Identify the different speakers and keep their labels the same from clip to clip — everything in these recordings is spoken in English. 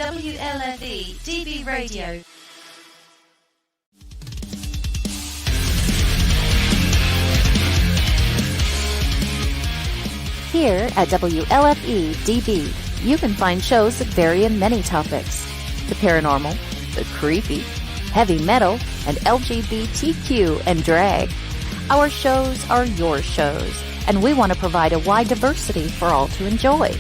Speaker 1: WLFE DB Radio.
Speaker 2: Here at WLFE DB, you can find shows that vary in many topics. The paranormal, the creepy, heavy metal, and LGBTQ and drag. Our shows are your shows, and we want to provide a wide diversity for all to enjoy.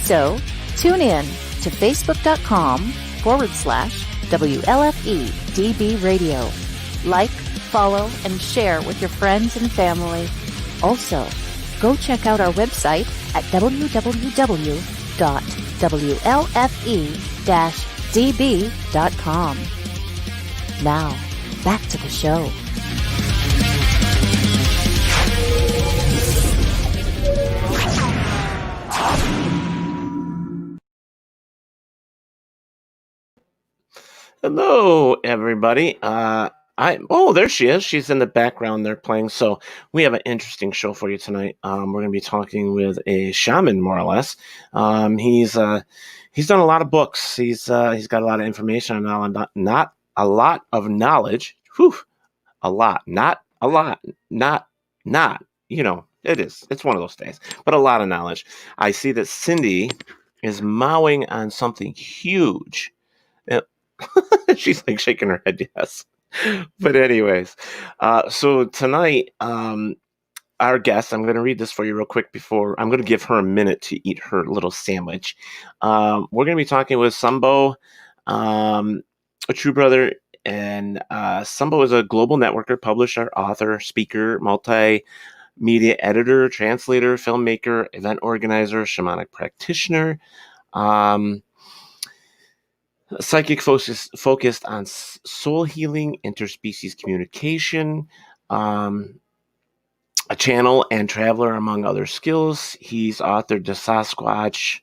Speaker 2: So, tune in to facebook.com/WLFE DB Radio. Like, follow, and share with your friends and family. Also, go check out our website at www.wlfe-db.com. Now, back to the show.
Speaker 3: Hello, everybody. There she is. She's in the background there playing. So we have an interesting show for you tonight. We're going to be talking with a shaman, more or less. He's done a lot of books. He's got a lot of information on not a lot of knowledge. Whew, a lot, not a lot, not. You know, it is. It's one of those days, but a lot of knowledge. I see that Cindy is mowing on something huge. She's like shaking her head, yes. But anyways, so tonight, our guest, I'm going to read this for you real quick before I'm going to give her a minute to eat her little sandwich. We're going to be talking with Sunbow, a Truebrother, and Sunbow is a global networker, publisher, author, speaker, multimedia editor, translator, filmmaker, event organizer, shamanic practitioner. Psychic focused on soul healing, interspecies communication, a channel and traveler, among other skills. He's authored the Sasquatch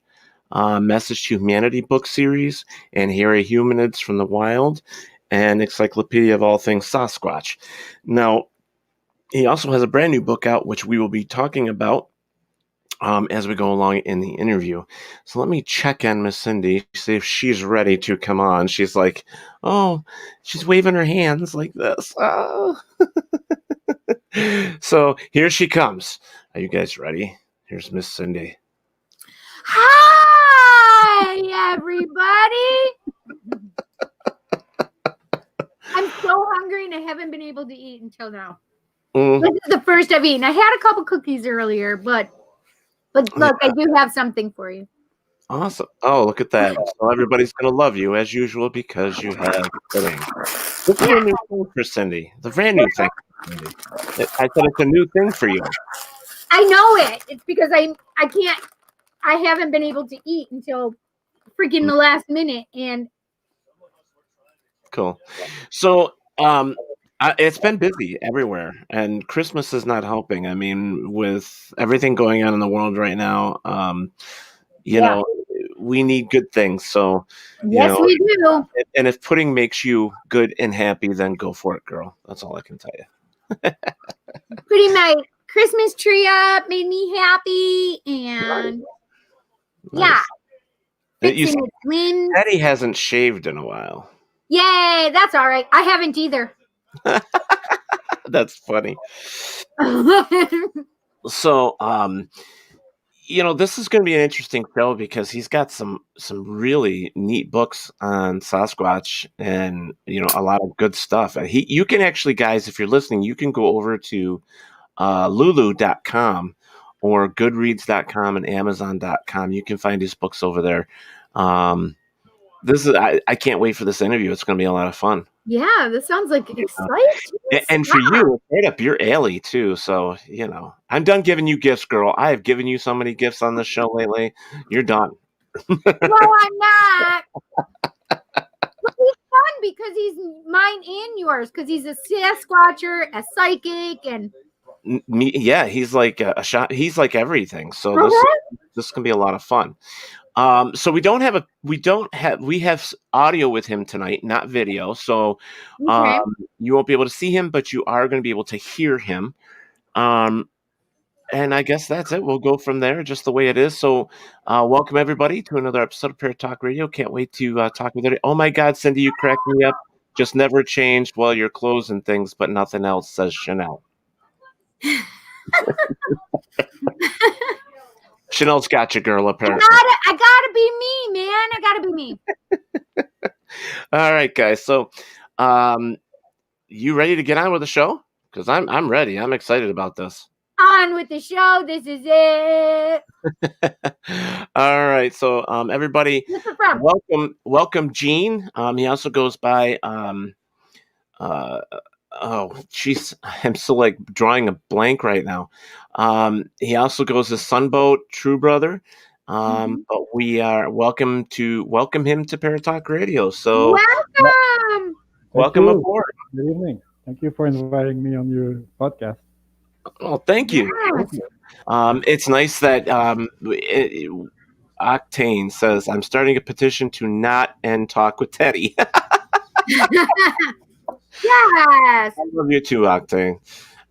Speaker 3: Message to Humanity book series and Hairy Humanoids from the Wild and Encyclopedia of all things Sasquatch. Now, he also has a brand new book out, which we will be talking about as we go along in the interview. So let me check in Miss Cindy, see if she's ready to come on. She's like, oh, she's waving her hands like this. Oh. So here she comes. Are you guys ready? Here's Miss Cindy.
Speaker 4: Hi, everybody. I'm so hungry and I haven't been able to eat until now. This is the first I've eaten. I had a couple cookies earlier, but look, yeah. I do have something for you.
Speaker 3: Awesome. Oh, look at that. So everybody's going to love you as usual because you have pudding. This is a new thing for Cindy. It's a brand new thing. I said it's a new thing for you.
Speaker 4: I know it. It's because I haven't been able to eat until freaking the last minute. And
Speaker 3: cool. So, it's been busy everywhere, and Christmas is not helping. I mean, with everything going on in the world right now, you know, we need good things. So,
Speaker 4: yes, we do.
Speaker 3: And if pudding makes you good and happy, then go for it, girl. That's all I can tell you.
Speaker 4: Putting my Christmas tree up made me happy, and
Speaker 3: nice.
Speaker 4: Fixing its limbs.
Speaker 3: Eddie hasn't shaved in a while.
Speaker 4: Yay, that's all right. I haven't either.
Speaker 3: That's funny. So, you know, this is going to be an interesting show because he's got some really neat books on Sasquatch and, you know, a lot of good stuff. You can actually, guys, if you're listening, you can go over to lulu.com or goodreads.com and amazon.com. You can find his books over there. I can't wait for this interview. It's going to be a lot of fun.
Speaker 4: Yeah, this sounds like exciting.
Speaker 3: And for you, it's right up your alley, too. So, you know, I'm done giving you gifts, girl. I have given you so many gifts on this show lately. You're done.
Speaker 4: No, I'm not. But he's fun because he's mine and yours, because he's a Sasquatcher, a psychic, and...
Speaker 3: Yeah, he's like a shot. He's like everything. So this can be a lot of fun. So we have audio with him tonight, not video. So you won't be able to see him, but you are going to be able to hear him. And I guess that's it. We'll go from there, just the way it is. So, welcome everybody to another episode of Paratalkradio. Can't wait to talk with you. Oh my God, Cindy, you cracked me up. Just never changed. Well, your clothes and things, but nothing else, says Chanel. Chanel's got you, girl. Apparently,
Speaker 4: I gotta be me, man. I gotta be me.
Speaker 3: All right, guys. So, you ready to get on with the show? Because I'm ready. I'm excited about this.
Speaker 4: On with the show. This is it.
Speaker 3: All right. So, everybody, welcome, Gene. He also goes by jeez, I'm still like drawing a blank right now. He also goes as Sunbow, Truebrother. But we are welcome him to Paratalkradio. So welcome aboard.
Speaker 1: Good evening. Thank you for inviting me on your podcast.
Speaker 3: Oh, thank you. It's nice that Octane says, I'm starting a petition to not end Talk with Teddy.
Speaker 4: Yes.
Speaker 3: I love you too, Octane.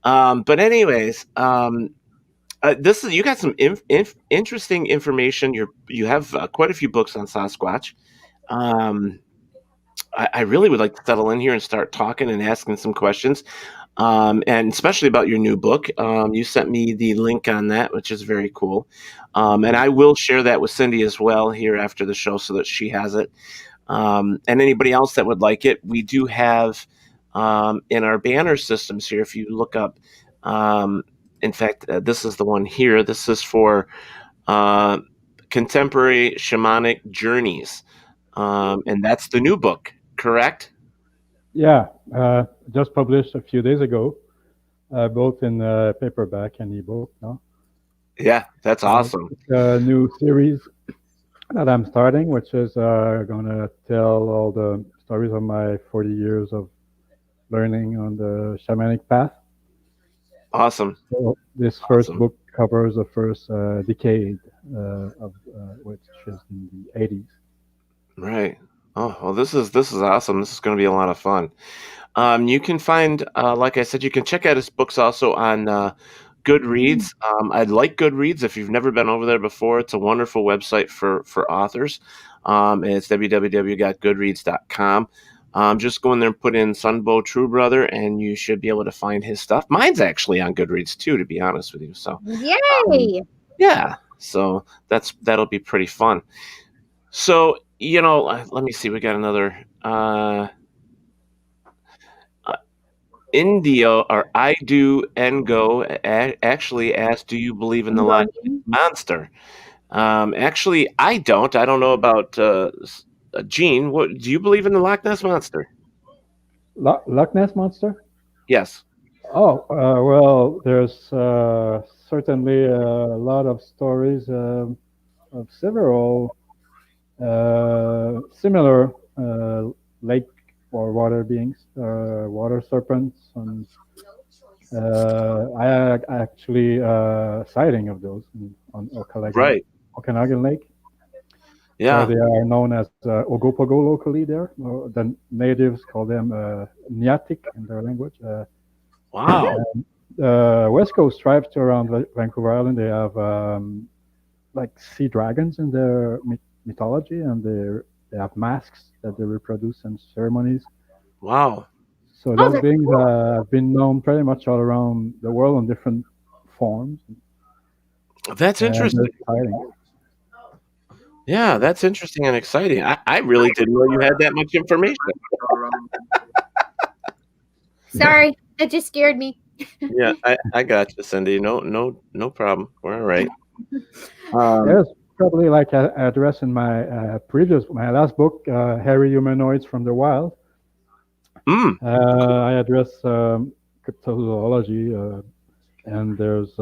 Speaker 3: But anyways, this is, you got some interesting information. You have quite a few books on Sasquatch. I really would like to settle in here and start talking and asking some questions, and especially about your new book. You sent me the link on that, which is very cool. And I will share that with Cindy as well here after the show so that she has it. And anybody else that would like it, we do have in our banner systems here, if you look up, in fact, this is the one here. This is for Contemporary Shamanic Journeys. And that's the new book, correct?
Speaker 1: Yeah, just published a few days ago, both in paperback and ebook. No?
Speaker 3: Yeah, that's awesome.
Speaker 1: It's a new series that I'm starting, which is going to tell all the stories of my 40 years of learning on the shamanic path.
Speaker 3: Awesome.
Speaker 1: So this first book covers the first decade of which is in the 80s.
Speaker 3: Right. Oh, well, this is awesome. This is going to be a lot of fun. You can find, like I said, you can check out his books also on Goodreads. I'd like Goodreads. If you've never been over there before, it's a wonderful website for authors. And it's www.goodreads.com. Just go in there and put in Sunbow Truebrother, and you should be able to find his stuff. Mine's actually on Goodreads too, to be honest with you. So,
Speaker 4: yay!
Speaker 3: Yeah. So that'll be pretty fun. So, let me see. We got another India, or I do and go actually asked, do you believe in the Loch Ness Monster? Actually, I don't. I don't know about Gene. What do you believe in the Loch Ness Monster?
Speaker 1: Loch Ness Monster?
Speaker 3: Yes.
Speaker 1: Oh, well, there's certainly a lot of stories of several similar lake or water beings, water serpents, and I actually sighting of those on Okanagan Lake.
Speaker 3: Yeah,
Speaker 1: they are known as Ogopogo locally there. The natives call them Nyatik in their language.
Speaker 3: Wow.
Speaker 1: West Coast tribes around Vancouver Island, they have like sea dragons in their mythology, and they have masks that they reproduce in ceremonies.
Speaker 3: Wow.
Speaker 1: So those beings have been known pretty much all around the world in different forms.
Speaker 3: That's interesting. Yeah, that's interesting and exciting. I really didn't know you had that much information.
Speaker 4: Sorry, that just scared me.
Speaker 3: Yeah, I got you, Cindy. No problem. We're all right.
Speaker 1: There's probably like an address in my my last book, Hairy Humanoids from the Wild. I address cryptozoology, and there's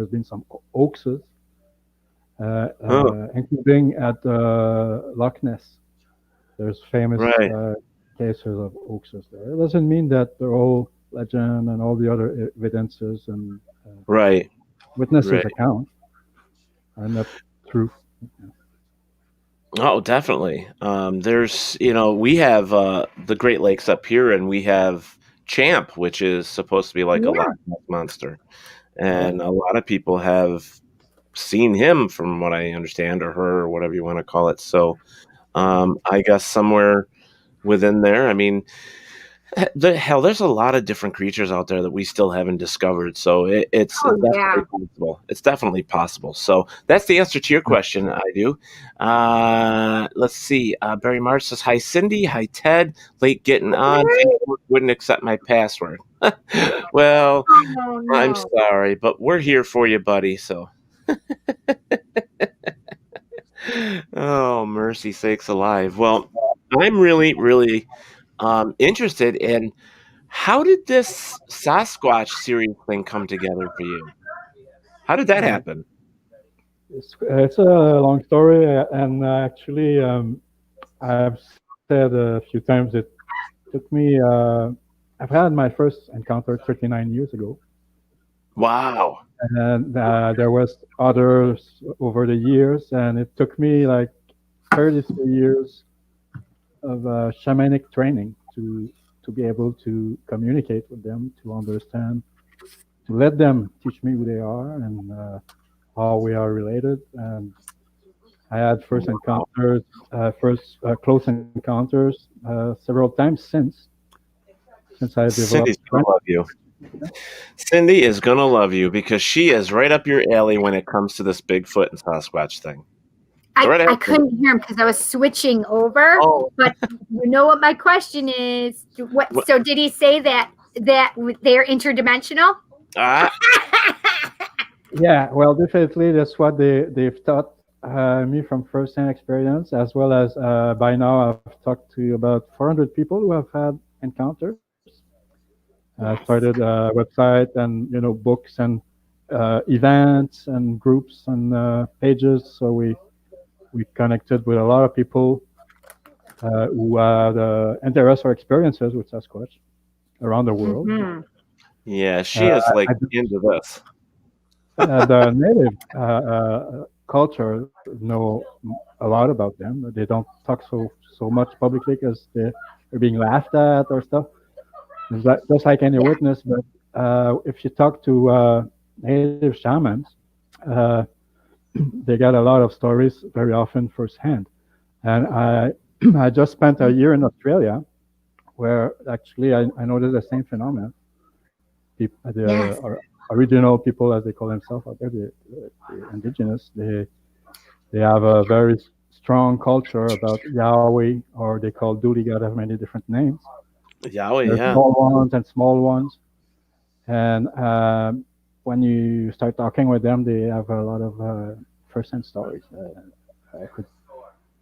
Speaker 1: been some hoaxes, including at Loch Ness. There's famous cases of hoaxes there. It doesn't mean that the whole legend and all the other evidences and witnesses account are not true.
Speaker 3: Oh, definitely. There's, we have the Great Lakes up here, and we have Champ, which is supposed to be like a Loch Ness Monster. and a lot of people have seen him, from what I understand, or her, or whatever you want to call it. So I guess somewhere within there, I mean, there's a lot of different creatures out there that we still haven't discovered. So it's definitely possible. It's definitely possible. So that's the answer to your question. I do. Let's see. Barry March says, "Hi Cindy. Hi Ted. Late getting on. Facebook wouldn't accept my password." Well,
Speaker 4: no.
Speaker 3: I'm sorry, but we're here for you, buddy. So. Oh, mercy sakes alive. Well, I'm really, really interested in, how did this Sasquatch series thing come together for you? How did that happen?
Speaker 1: It's a long story, and actually, I've said a few times it took me. I've had my first encounter 39 years ago.
Speaker 3: Wow.
Speaker 1: And there was others over the years, and it took me like 33 years of shamanic training to be able to communicate with them, to understand, to let them teach me who they are and how we are related. And I had first encounters, close encounters several times since I developed.
Speaker 3: Cindy's gonna love you. Cindy is gonna love you because she is right up your alley when it comes to this Bigfoot and Sasquatch thing.
Speaker 4: I couldn't hear him because I was switching over. Oh. But you know what my question is? What? So did he say that they're interdimensional?
Speaker 1: Yeah, well, definitely that's what they've taught me from first-hand experience, as well as by now I've talked to about 400 people who have had encounters. Started a website and books and events and groups and pages. So we connected with a lot of people who had interest or experiences with Sasquatch around the world.
Speaker 4: Mm-hmm.
Speaker 3: Yeah, she is into this.
Speaker 1: The native culture know a lot about them. They don't talk so much publicly because they're being laughed at or stuff. Just like any witness, but if you talk to native shamans, they got a lot of stories very often firsthand. And I just spent a year in Australia where actually I noticed the same phenomenon. The original people, as they call themselves out there, the indigenous, they have a very strong culture about Yahweh, or they call Duty God, have many different names.
Speaker 3: Yahweh,
Speaker 1: There's small ones and small ones. And when you start talking with them, they have a lot of first-hand stories. I could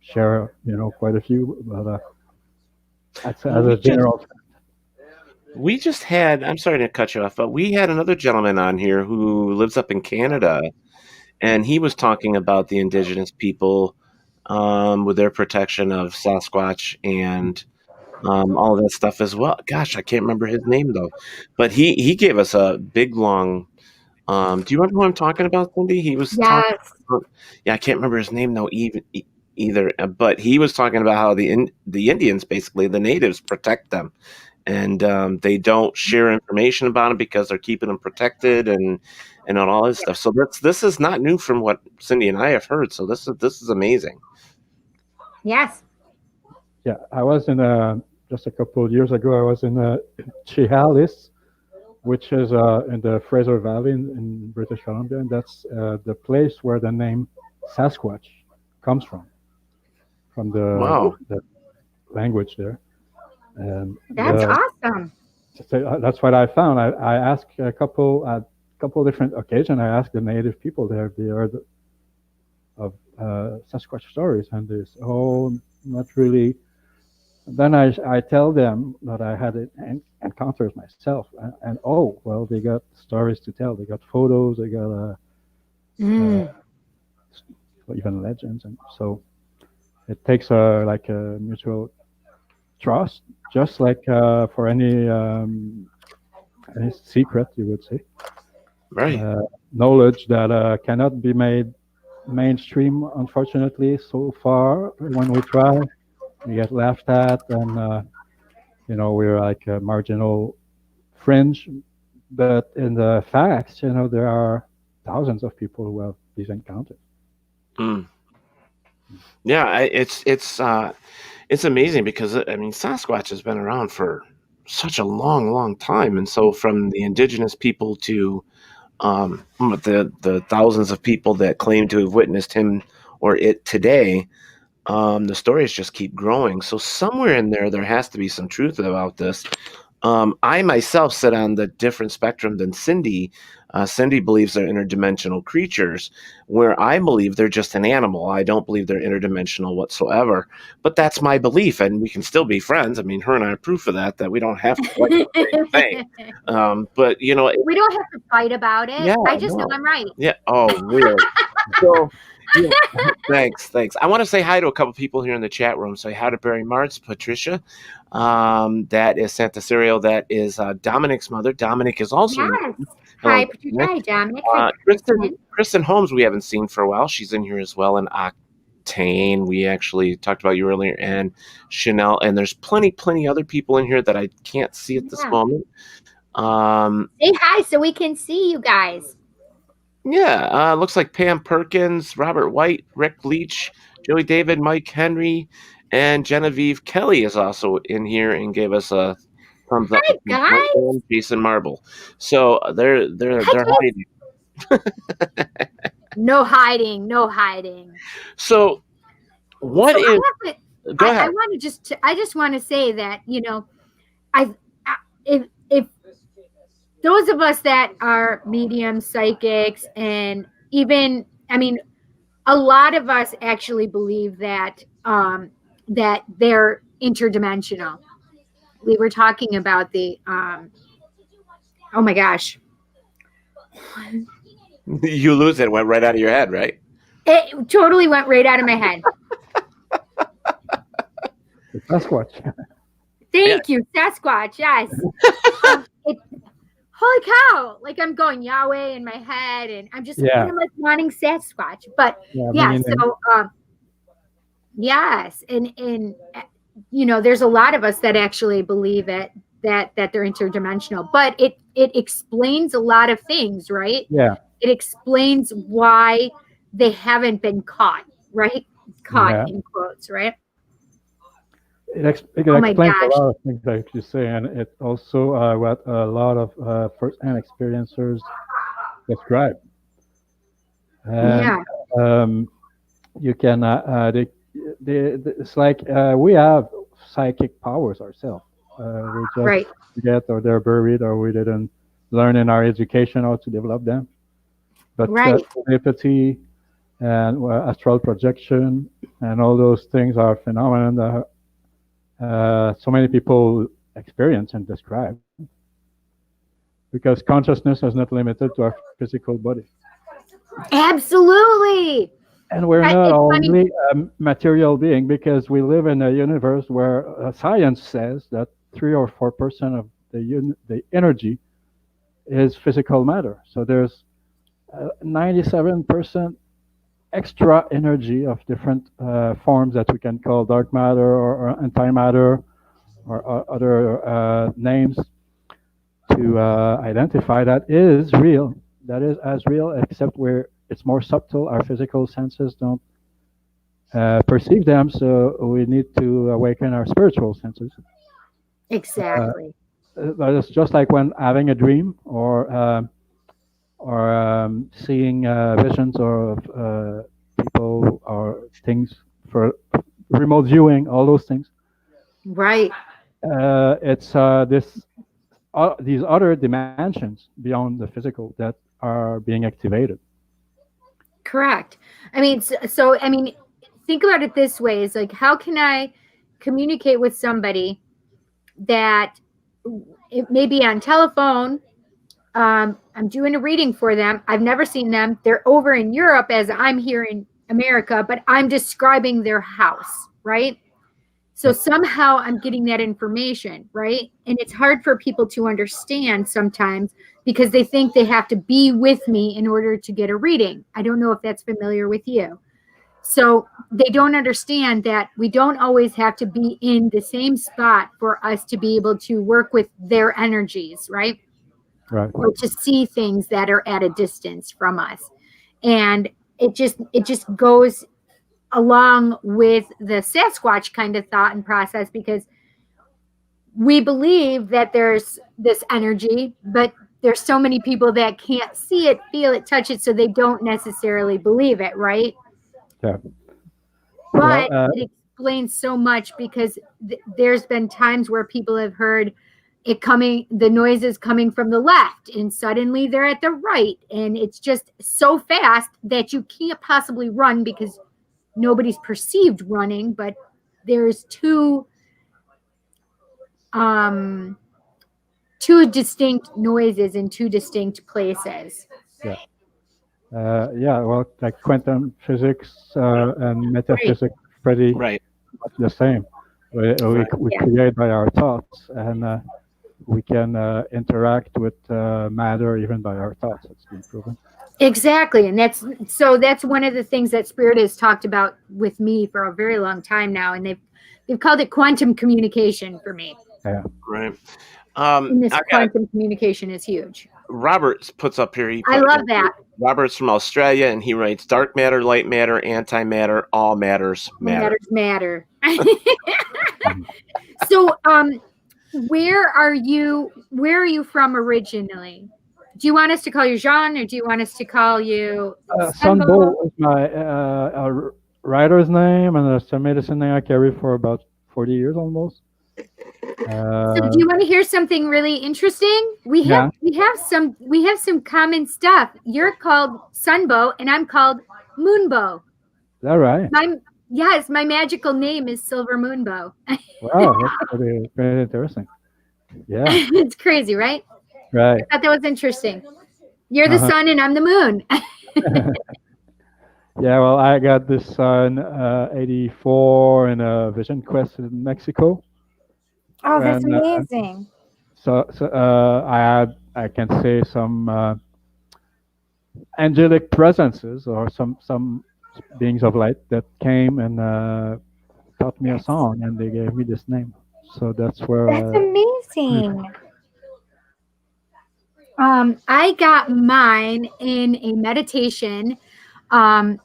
Speaker 1: share, quite a few, but that's as a general.
Speaker 3: We just had, I'm sorry to cut you off, but we had another gentleman on here who lives up in Canada, and he was talking about the indigenous people with their protection of Sasquatch and all of that stuff as well. Gosh, I can't remember his name though, but he gave us a big long. Do you remember what I'm talking about, Cindy? He was talking about, I can't remember his name though either, but he was talking about how the Indians, basically the natives, protect them, and they don't share information about them because they're keeping them protected and all this stuff. So this is not new from what Cindy and I have heard. So this is amazing.
Speaker 4: Yes.
Speaker 1: Yeah, I was in just a couple of years ago. I was in Chehalis, which is in the Fraser Valley in British Columbia, and that's the place where the name Sasquatch comes from the language there. And
Speaker 4: that's awesome.
Speaker 1: That's what I found. I asked a couple different occasions. I asked the native people there if they heard of Sasquatch stories, and they say, "Oh, not really." Then I tell them that I had encounters myself, and oh, well, they got stories to tell. They got photos. They got even legends, and so it takes a mutual trust, just like for any secret, you would say,
Speaker 3: right?
Speaker 1: Knowledge that cannot be made mainstream, unfortunately. So far, when we try, we get laughed at, and we're like a marginal fringe But in the facts, there are thousands of people who have these encounters.
Speaker 3: Yeah, it's amazing because Sasquatch has been around for such a long time, and so from the indigenous people to the thousands of people that claim to have witnessed him or it today, the stories just keep growing. So somewhere in there has to be some truth about this. I myself sit on the different spectrum than Cindy. Cindy believes they're interdimensional creatures, where I believe they're just an animal. I don't believe they're interdimensional whatsoever. But that's my belief, and we can still be friends. I mean, her and I are proof of that we don't have to like the same thing. But,
Speaker 4: we don't have to fight about it.
Speaker 3: Yeah,
Speaker 4: I just know I'm right.
Speaker 3: Yeah. Oh, really? So, yeah, thanks. I want to say hi to a couple people here in the chat room. Say hi to Barry Martz, Patricia. That is Santa Serial. That is Dominic's mother. Dominic is also.
Speaker 4: Yes. Hi, Patricia. Hi, Dominic.
Speaker 3: Kristen Holmes, we haven't seen for a while. She's in here as well. And Octane, we actually talked about you earlier, and Chanel. And there's plenty other people in here that I can't see at this moment.
Speaker 4: Say hi so we can see you guys.
Speaker 3: Yeah, looks like Pam Perkins, Robert White, Rick Leach, Joey David, Mike Henry, and Genevieve Kelly is also in here and gave us a thumbs up.
Speaker 4: Hi, guys.
Speaker 3: Jason Marble. So they're hiding.
Speaker 4: No hiding.
Speaker 3: So what is? Go ahead.
Speaker 4: I just want to say that if those of us that are mediums, psychics, and even a lot of us actually believe that that they're interdimensional. We were talking about the oh my gosh.
Speaker 3: You lose it. It went right out of your head, right?
Speaker 4: It totally went right out of my head.
Speaker 1: Sasquatch.
Speaker 4: Thank you, Sasquatch. Yes. Holy cow! Like I'm going Yahweh in my head, and I'm just wanting Sasquatch. But yes, and there's a lot of us that actually believe it that they're interdimensional. But it explains a lot of things, right?
Speaker 1: Yeah.
Speaker 4: It explains why they haven't been caught, right? Caught in quotes, right?
Speaker 1: It explains a lot of things, like you say, and it also what a lot of first-hand experiencers describe. And, you can, it's like we have psychic powers ourselves. We just forget, or they're buried, or we didn't learn in our education how to develop them. But telepathy and astral projection and all those things are phenomena that so many people experience and describe, because consciousness is not limited to our physical body.
Speaker 4: Absolutely.
Speaker 1: And we're not only a material being, because we live in a universe where science says that 3 or 4% of the energy is physical matter. So there's 97% extra energy of different forms that we can call dark matter or antimatter or other names to identify that is real. That is as real, except where it's more subtle. Our physical senses don't perceive them, so we need to awaken our spiritual senses.
Speaker 4: Exactly.
Speaker 1: But it's just like when having a dream or seeing visions of people or things for remote viewing, all those things.
Speaker 4: Right.
Speaker 1: It's these other dimensions beyond the physical that are being activated.
Speaker 4: Correct. I mean, think about it this way: is like, how can I communicate with somebody that it may be on telephone? I'm doing a reading for them. I've never seen them. They're over in Europe as I'm here in America, but I'm describing their house, right? So somehow I'm getting that information, right? And it's hard for people to understand sometimes because they think they have to be with me in order to get a reading. I don't know if that's familiar with you. So they don't understand that we don't always have to be in the same spot for us to be able to work with their energies, right?
Speaker 1: Right.
Speaker 4: or to see things that are at a distance from us. And it just goes along with the Sasquatch kind of thought and process, because we believe that there's this energy, but there's so many people that can't see it, feel it, touch it, so they don't necessarily believe it, right?
Speaker 1: Yeah.
Speaker 4: But it explains so much, because there's been times where people have heard the noises coming from the left, and suddenly they're at the right, and it's just so fast that you can't possibly run, because nobody's perceived running, but there's two distinct noises in two distinct places.
Speaker 1: Yeah. Well, like quantum physics and metaphysics, pretty much the same. We create by our thoughts, and we can interact with matter even by our thoughts. It's been proven.
Speaker 4: Exactly, and that's one of the things that Spirit has talked about with me for a very long time now, and they've called it quantum communication for me.
Speaker 1: Yeah.
Speaker 3: Right.
Speaker 4: And this quantum communication is huge.
Speaker 3: Robert puts up here.
Speaker 4: I love that.
Speaker 3: Robert's from Australia, and he writes, "Dark matter, light matter, antimatter, all matters matter."
Speaker 4: Matter. So, where are you from originally? Do you want us to call you Jean, or do you want us to call you
Speaker 1: SunBôw is my writer's name, and it's a medicine name I carry for about 40 years almost.
Speaker 4: So do you want to hear something really interesting? We have some common stuff. You're called Sunbow, and I'm called Moonbow.
Speaker 1: Is that right?
Speaker 4: My magical name is Silver Moonbow.
Speaker 1: Wow, that's pretty interesting. Yeah.
Speaker 4: It's crazy, right?
Speaker 1: Right.
Speaker 4: I thought that was interesting. You're the sun and I'm the moon.
Speaker 1: Yeah, well, I got this sun 84 in a Vision Quest in Mexico.
Speaker 4: Oh, that's amazing.
Speaker 1: So I can say some angelic presences, or some beings of light that came and taught me a song, and they gave me this name. So that's where.
Speaker 4: That's amazing. I got mine in a meditation. I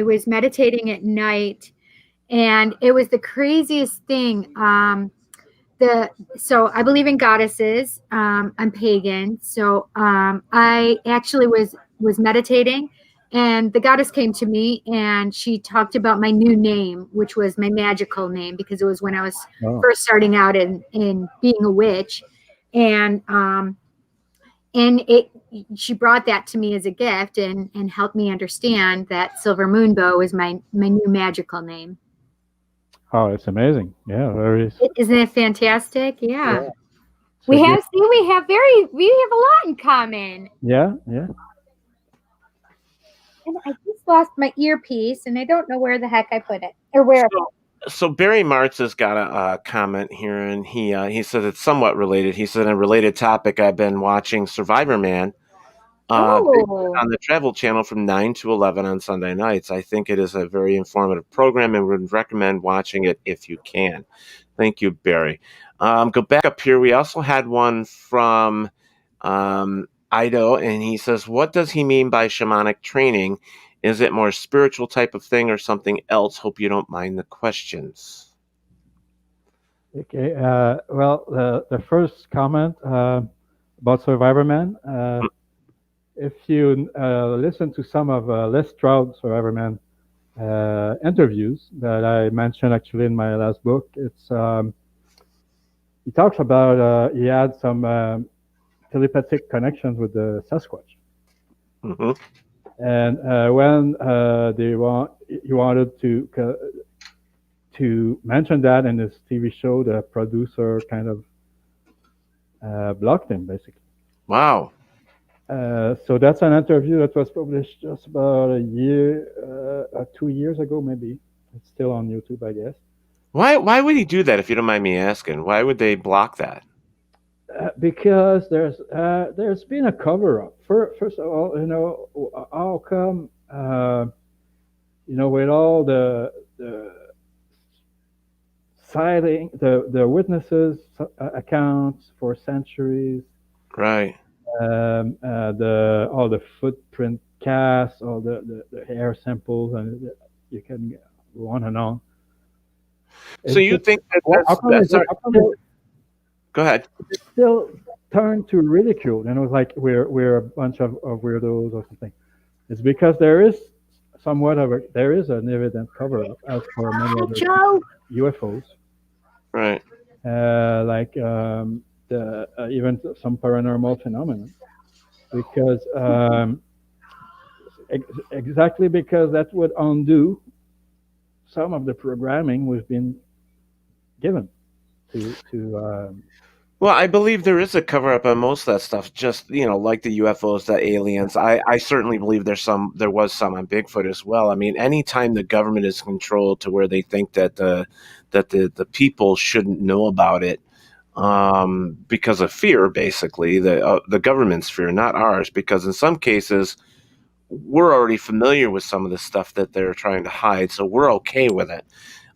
Speaker 4: was meditating at night, and it was the craziest thing. So I believe in goddesses. I'm pagan, so I actually was meditating, and the goddess came to me, and she talked about my new name, which was my magical name, because it was when I was first starting out in being a witch, and she brought that to me as a gift, and helped me understand that Silver Moonbow is my new magical name.
Speaker 1: Oh, it's amazing! Yeah,
Speaker 4: Isn't it fantastic? Yeah. We have a lot in common.
Speaker 1: Yeah.
Speaker 4: And I just lost my earpiece, and I don't know where the heck I put it, or where.
Speaker 3: So Barry Martz has got a comment here, and he says it's somewhat related. He said, a related topic, I've been watching Survivor Man on the Travel Channel from 9 to 11 on Sunday nights. I think it is a very informative program, and would recommend watching it if you can. Thank you, Barry. Go back up here. We also had one from Ido, and he says, what does he mean by shamanic training? Is it more spiritual type of thing or something else? Hope you don't mind the questions.
Speaker 1: Okay. Well, the first comment about Survivor Man. If you listen to some of Les Stroud Survivor Man interviews that I mentioned actually in my last book, it's he talks about he had some telepathic connections with the Sasquatch.
Speaker 3: Mm-hmm.
Speaker 1: And when he wanted to mention that in his TV show, the producer kind of blocked him, basically.
Speaker 3: Wow.
Speaker 1: So that's an interview that was published just about a year, 2 years ago, maybe. It's still on YouTube, I guess.
Speaker 3: Why would he do that, if you don't mind me asking? Why would they block that?
Speaker 1: Because there's been a cover-up. First of all, how come, with all the sighting, the witnesses accounts for centuries,
Speaker 3: Right.
Speaker 1: all the footprint casts, all the hair samples, and you can go on and on.
Speaker 3: So you think that go ahead.
Speaker 1: It's still turned to ridicule, and it was like we're a bunch of weirdos or something. It's because there is somewhat of there is an evident cover-up as for many other UFOs.
Speaker 3: Right.
Speaker 1: Like even some paranormal phenomena, because exactly because that would undo some of the programming we've been given to.
Speaker 3: Well, I believe there is a cover up on most of that stuff. Just like the UFOs, the aliens. I certainly believe there was some on Bigfoot as well. I mean, anytime the government is controlled to where they think that the people shouldn't know about it, because of fear, basically the government's fear, not ours. Because in some cases, we're already familiar with some of the stuff that they're trying to hide, so we're okay with it.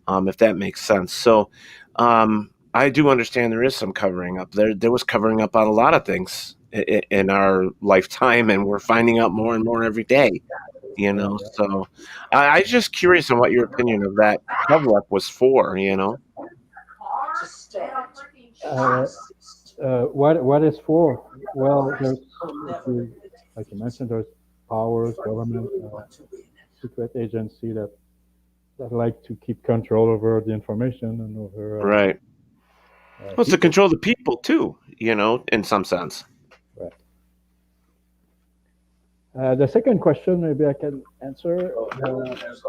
Speaker 3: If that makes sense. So. I do understand there is some covering up. There was covering up on a lot of things in our lifetime, and we're finding out more and more every day. So I'm just curious on what your opinion of that cover up was for.
Speaker 1: What is for? Well, there's, like you mentioned, there's powers, government, secret agency that like to keep control over the information and over.
Speaker 3: Right. Well, it's to control the people too, in some sense.
Speaker 1: Right. The second question, maybe I can answer.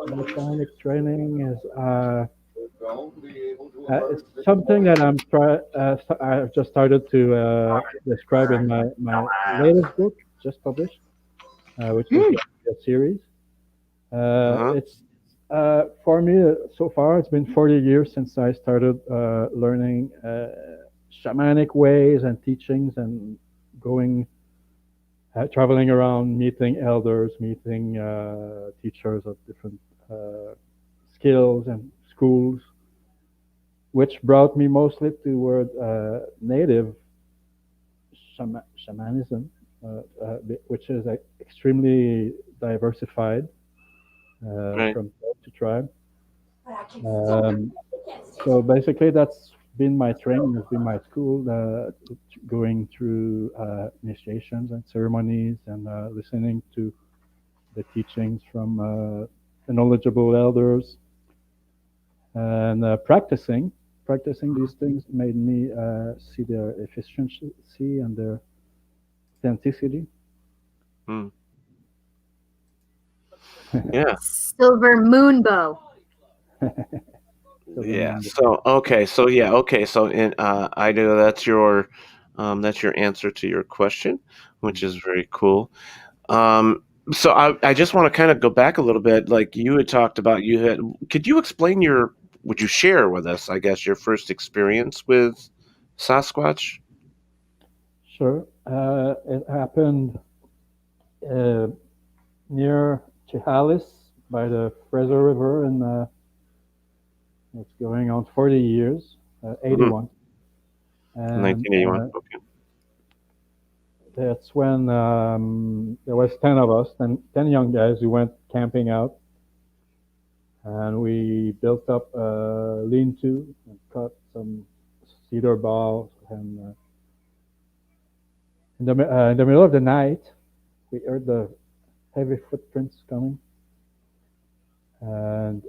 Speaker 1: Mechanic training is it's something that I've just started to describe in my latest book, just published, which is a series. It's for me, so far, it's been 40 years since I started learning shamanic ways and teachings and traveling around, meeting elders, meeting teachers of different skills and schools, which brought me mostly toward native shamanism, which is extremely diversified.
Speaker 3: Right.
Speaker 1: From tribe to tribe. So basically, that's been my training, has been my school, going through initiations and ceremonies and listening to the teachings from the knowledgeable elders and practicing these things made me see their efficiency and their authenticity.
Speaker 3: Yeah.
Speaker 4: Silver moon bow.
Speaker 3: Yeah. So okay. So yeah. Okay. So I do. That's your answer to your question, which is very cool. So I just want to kind of go back a little bit. Like you had talked about, could you explain would you share with us, I guess, your first experience with Sasquatch?
Speaker 1: Sure. It happened near Chehalis by the Fraser River, and it's going on 40 years, 81. And,
Speaker 3: 1981. Okay.
Speaker 1: That's when there was 10 of us, 10 young guys who went camping out, and we built up a lean-to and cut some cedar boughs, and in the middle of the night, we heard the heavy footprints coming, and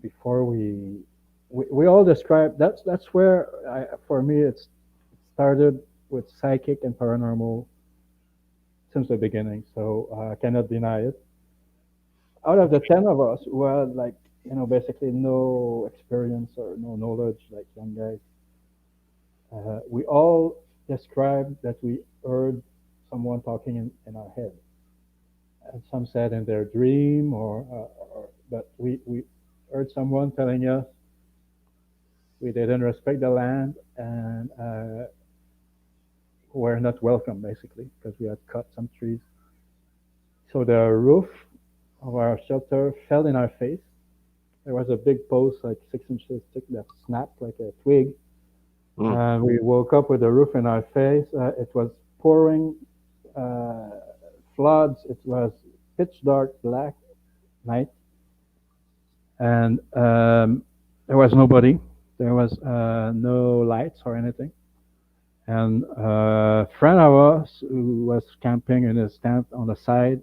Speaker 1: before we all described, that's where for me it started with psychic and paranormal since the beginning, so I cannot deny it. Out of the 10 of us who had basically no experience or no knowledge, like young guys, we all described that we heard someone talking in our head. And some said in their dream, but we heard someone telling us we didn't respect the land and were not welcome, basically, because we had cut some trees. So the roof of our shelter fell in our face, there was a big post like 6 inches thick that snapped like a twig. We woke up with a roof in our face. It was pouring floods. It was pitch dark, black night, and there was nobody. There was no lights or anything. And a friend of us who was camping in his tent on the side,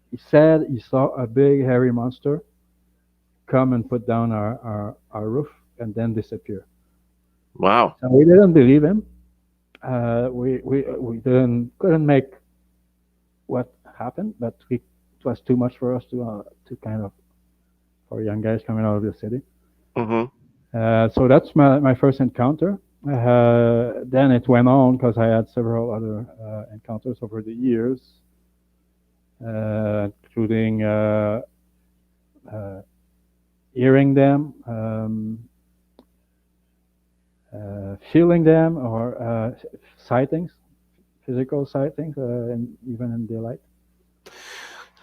Speaker 1: he said he saw a big hairy monster come and put down our roof and then disappear.
Speaker 3: Wow.
Speaker 1: So we didn't believe him. We couldn't make what happened, but it was too much for us to kind of, for young guys coming out of the city. So that's my first encounter. Then it went on because I had several other encounters over the years, including hearing them, feeling them, or sightings, physical sightings, and even in daylight.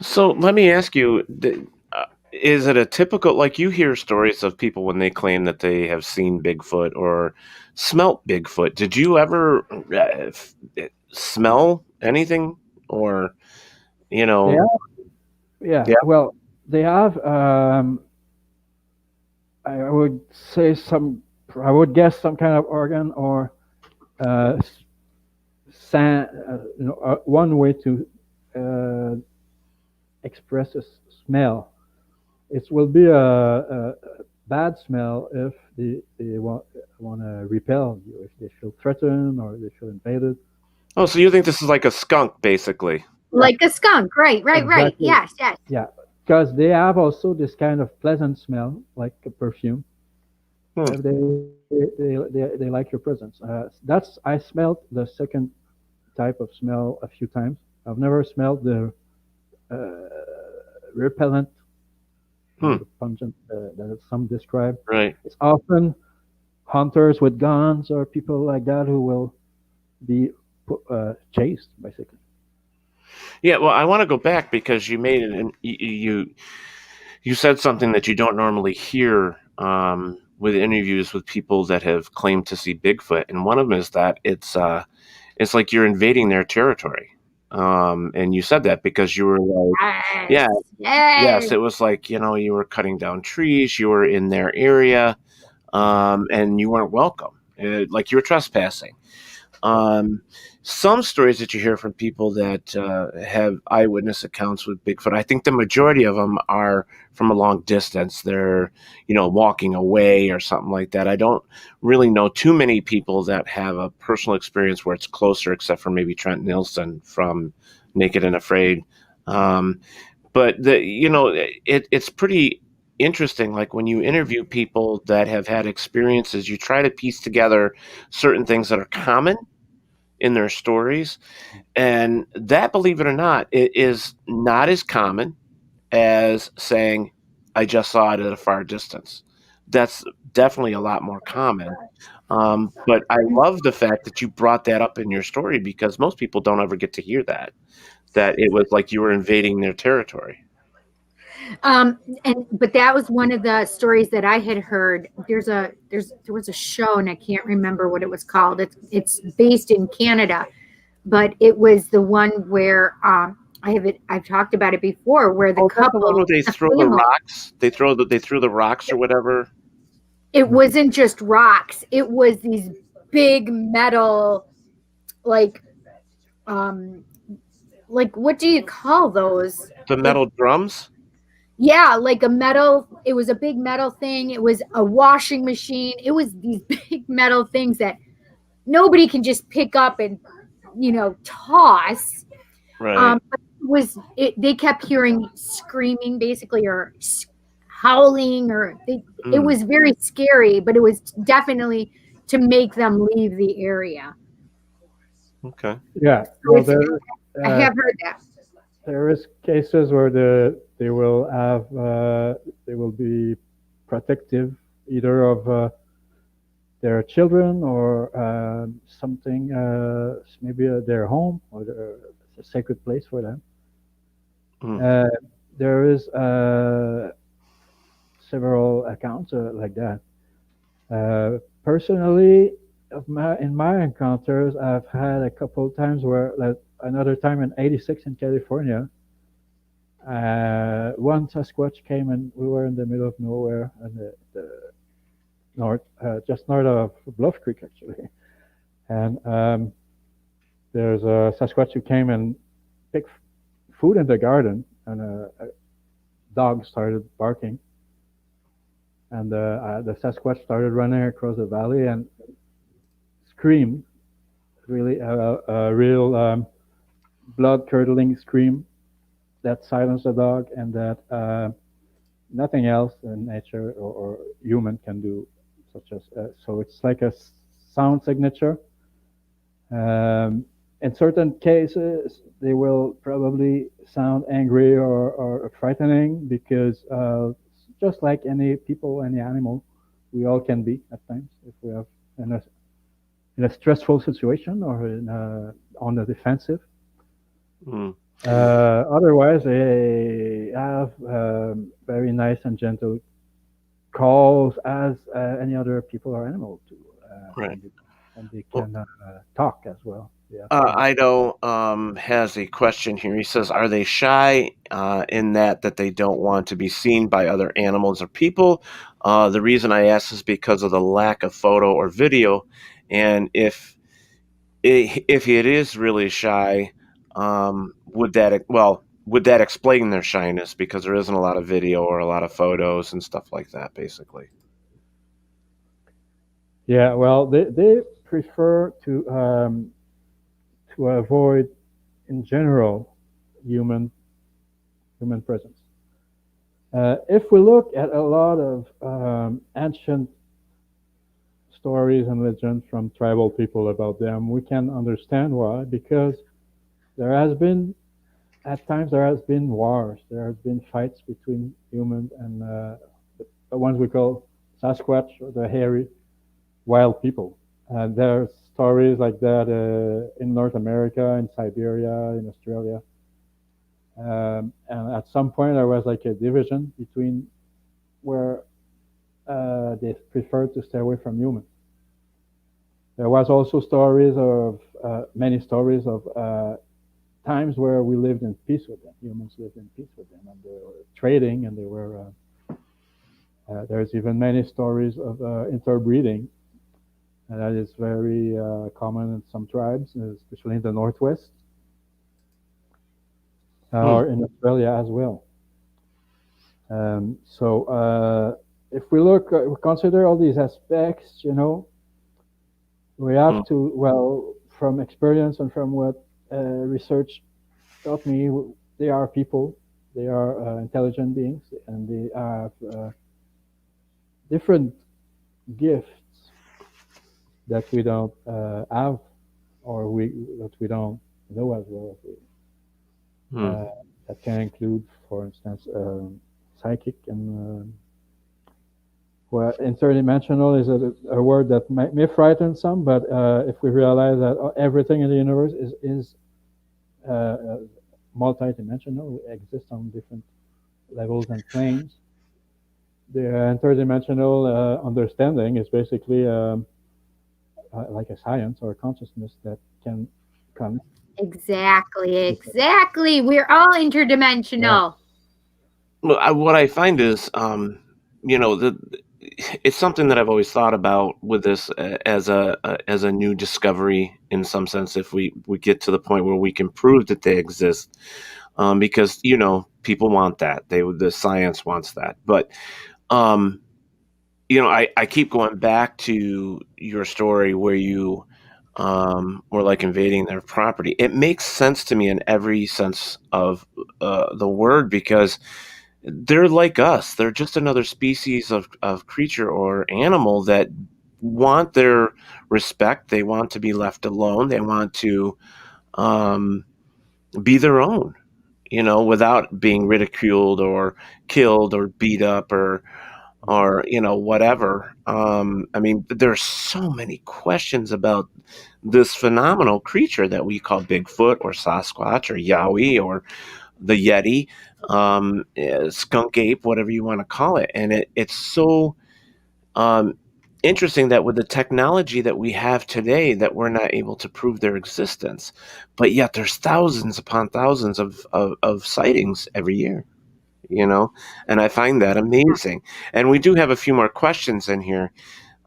Speaker 3: So let me ask you, is it a typical, like you hear stories of people when they claim that they have seen Bigfoot or smelt Bigfoot. Did you ever smell anything or, you know?
Speaker 1: Yeah. Well, they have, I would say I would guess some kind of organ or one way to express a smell. It will be a bad smell if they want to repel you, if they feel threatened or they feel invaded.
Speaker 3: Oh, so you think this is like a skunk, basically?
Speaker 4: Like a skunk, right.
Speaker 1: Exactly.
Speaker 4: Yes.
Speaker 1: Yeah, because they have also this kind of pleasant smell, like a perfume. They like your presence. I smelled the second type of smell a few times. I've never smelled the repellent, the pungent that some describe.
Speaker 3: Right.
Speaker 1: It's often hunters with guns or people like that who will be chased, basically.
Speaker 3: Yeah, well, I want to go back because you made it, and you said something that you don't normally hear with interviews with people that have claimed to see Bigfoot, and one of them is that it's like you're invading their territory. And you said that because you were like, yes, it was like, you were cutting down trees, you were in their area, and you weren't welcome, like you were trespassing. Some stories that you hear from people that have eyewitness accounts with Bigfoot, I think the majority of them are from a long distance. They're, walking away or something like that. I don't really know too many people that have a personal experience where it's closer, except for maybe Trent Nielsen from Naked and Afraid. But it's pretty interesting. Like when you interview people that have had experiences, you try to piece together certain things that are common in their stories, and that, believe it or not, it is not as common as saying, I just saw it at a far distance. That's definitely a lot more common. But I love the fact that you brought that up in your story, because most people don't ever get to hear that it was like you were invading their territory.
Speaker 4: But that was one of the stories that I had heard. There was a show, and I can't remember what it was called. It's based in Canada, but it was the one where I've talked about it before, where the couple,
Speaker 3: the one where they throw the rocks, they threw the rocks or whatever.
Speaker 4: It wasn't just rocks; it was these big metal, like what do you call those?
Speaker 3: The metal drums.
Speaker 4: Yeah, like it was a big metal thing. It was a washing machine. It was these big metal things that nobody can just pick up and, toss.
Speaker 3: Right.
Speaker 4: But they kept hearing screaming, basically, or howling, it was very scary, but it was definitely to make them leave the area.
Speaker 3: Okay.
Speaker 1: Yeah.
Speaker 4: Well, I have heard that.
Speaker 1: There is cases where they will be protective either of their children or something, maybe their home or a sacred place for them. There is several accounts like that. Personally, in my encounters, I've had a couple of times where, like, another time in '86 in California, one Sasquatch came and we were in the middle of nowhere in the north, just north of Bluff Creek actually, and there's a Sasquatch who came and picked food in the garden, and a dog started barking, and the Sasquatch started running across the valley and screamed, really a real blood-curdling scream that silenced the dog, and that nothing else in nature or human can do, such as so it's like a sound signature. In certain cases, they will probably sound angry or frightening because just like any people, any animal, we all can be at times if we have in a stressful situation or on the defensive.
Speaker 3: Mm.
Speaker 1: Otherwise, they have very nice and gentle calls as any other people or animal do.
Speaker 3: Right.
Speaker 1: And they can talk as well. Yeah.
Speaker 3: Ido has a question here. He says, "Are they shy in that they don't want to be seen by other animals or people?" The reason I ask is because of the lack of photo or video, and if it is really shy, would that explain their shyness, because there isn't a lot of video or a lot of photos and stuff like that, basically?
Speaker 1: Yeah. Well, they prefer to avoid, in general, human presence. If we look at a lot of ancient stories and legends from tribal people about them, we can understand why. Because at times there has been wars, there has been fights between humans and the ones we call Sasquatch, or the hairy wild people. There's stories like that in North America, in Siberia, in Australia. And at some point, there was like a division between where they preferred to stay away from humans. There was also many stories of times where we lived in peace with them. Humans lived in peace with them, and they were trading, and they were. There's even many stories of interbreeding. And that is very common in some tribes, especially in the Northwest, or in Australia as well. So if we consider all these aspects, we have to, well, from experience and from what research taught me, they are people, they are intelligent beings, and they have different gifts that we don't have, or that we don't know as well. That can include, for instance, psychic and well, interdimensional is a word that may frighten some, but if we realize that everything in the universe is multidimensional, we exist on different levels and planes, the interdimensional understanding is basically like a science or a consciousness that can come.
Speaker 4: Exactly. We're all interdimensional.
Speaker 3: Yeah. Well, what I find is, it's something that I've always thought about with this as a new discovery, in some sense, if we get to the point where we can prove that they exist, because people want that, the science wants that, but I keep going back to your story where you were like invading their property. It makes sense to me in every sense of the word, because they're like us. They're just another species of creature or animal that want their respect. They want to be left alone. They want to be their own, without being ridiculed or killed or beat up or whatever. I mean, there's so many questions about this phenomenal creature that we call Bigfoot or Sasquatch or Yowie or the Yeti, skunk ape, whatever you want to call it. And it's so interesting that with the technology that we have today, that we're not able to prove their existence, but yet there's thousands upon thousands of sightings every year, and I find that amazing. And we do have a few more questions in here.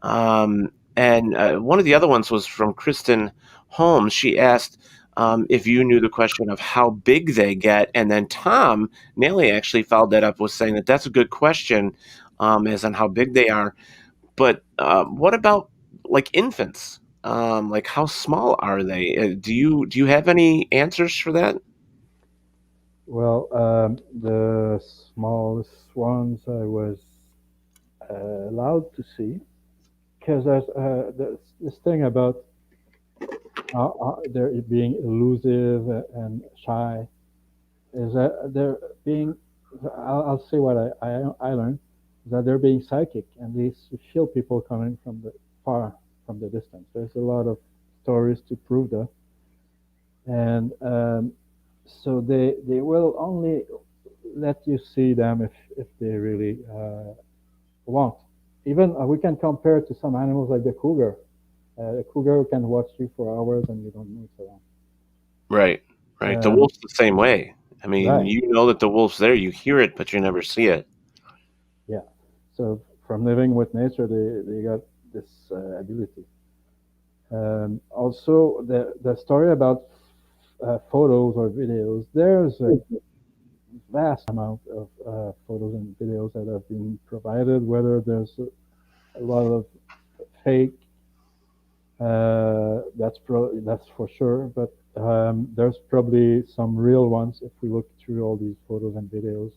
Speaker 3: And one of the other ones was from Kristen Holmes. She asked if you knew the question of how big they get. And then Tom Nally actually followed that up with saying that that's a good question, as on how big they are. But what about like infants? Like how small are they? Do you have any answers for that?
Speaker 1: Well, the smallest ones I was allowed to see, because there's this thing about they're being elusive and shy, is that they're being, I'll say what I learned, is that they're being psychic, and they feel people coming from the far, from the distance. There's a lot of stories to prove that. And so they will only let you see them if they really want. Even we can compare it to some animals like the cougar. The cougar can watch you for hours and you don't know it's around.
Speaker 3: Right. The wolf's the same way. I mean,
Speaker 1: right.
Speaker 3: You know that the wolf's there, you hear it, but you never see it.
Speaker 1: Yeah. So from living with nature, they got this ability. Also, the story about photos or videos, there's a vast amount of photos and videos that have been provided, whether there's a lot of fake, that's for sure, but there's probably some real ones if we look through all these photos and videos.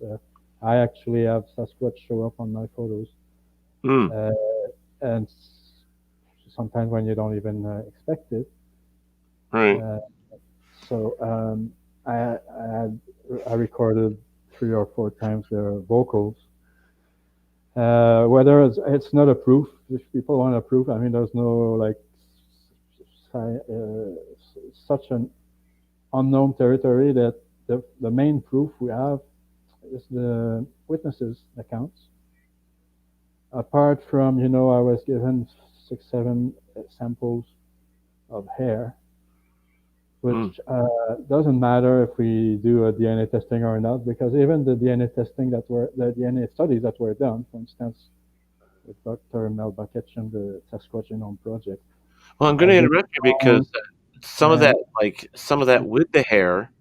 Speaker 1: I actually have Sasquatch show up on my photos, and sometimes when you don't even expect it.
Speaker 3: Right.
Speaker 1: So I recorded 3 or 4 times their vocals. Whether it's not a proof, if people want a proof, I mean, there's no like such an unknown territory that the main proof we have is the witnesses' accounts. Apart from, I was given 6, 7 samples of hair, which doesn't matter if we do a DNA testing or not, because even the DNA testing the DNA studies that were done, for instance, with Dr. Mel Baketchin, the Sasquatch Genome Project.
Speaker 3: Well, I'm going to interrupt you because some of that with the hair,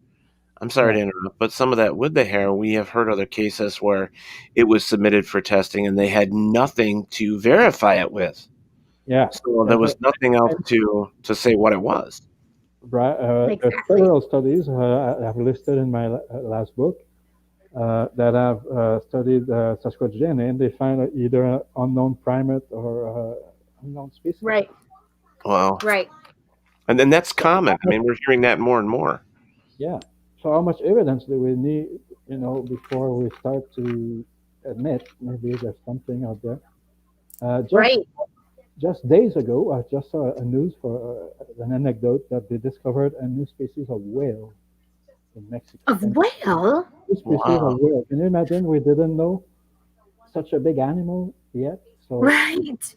Speaker 3: I'm sorry to interrupt, but some of that with the hair, we have heard other cases where it was submitted for testing and they had nothing to verify it with.
Speaker 1: Yeah.
Speaker 3: So there was nothing else to say what it was.
Speaker 1: Right. Exactly. There's several studies I've listed in my last book that have studied Sasquatch DNA, and they find either an unknown primate or unknown species.
Speaker 4: Right.
Speaker 3: Wow.
Speaker 4: Right.
Speaker 3: And then that's common. I mean, we're hearing that more and more.
Speaker 1: Yeah. So how much evidence do we need, before we start to admit maybe there's something out there? Just days ago, I just saw a news for an anecdote that they discovered a new species of whale in Mexico.
Speaker 4: Of whale?
Speaker 1: New species of whale. Can you imagine? We didn't know such a big animal yet. So,
Speaker 4: right.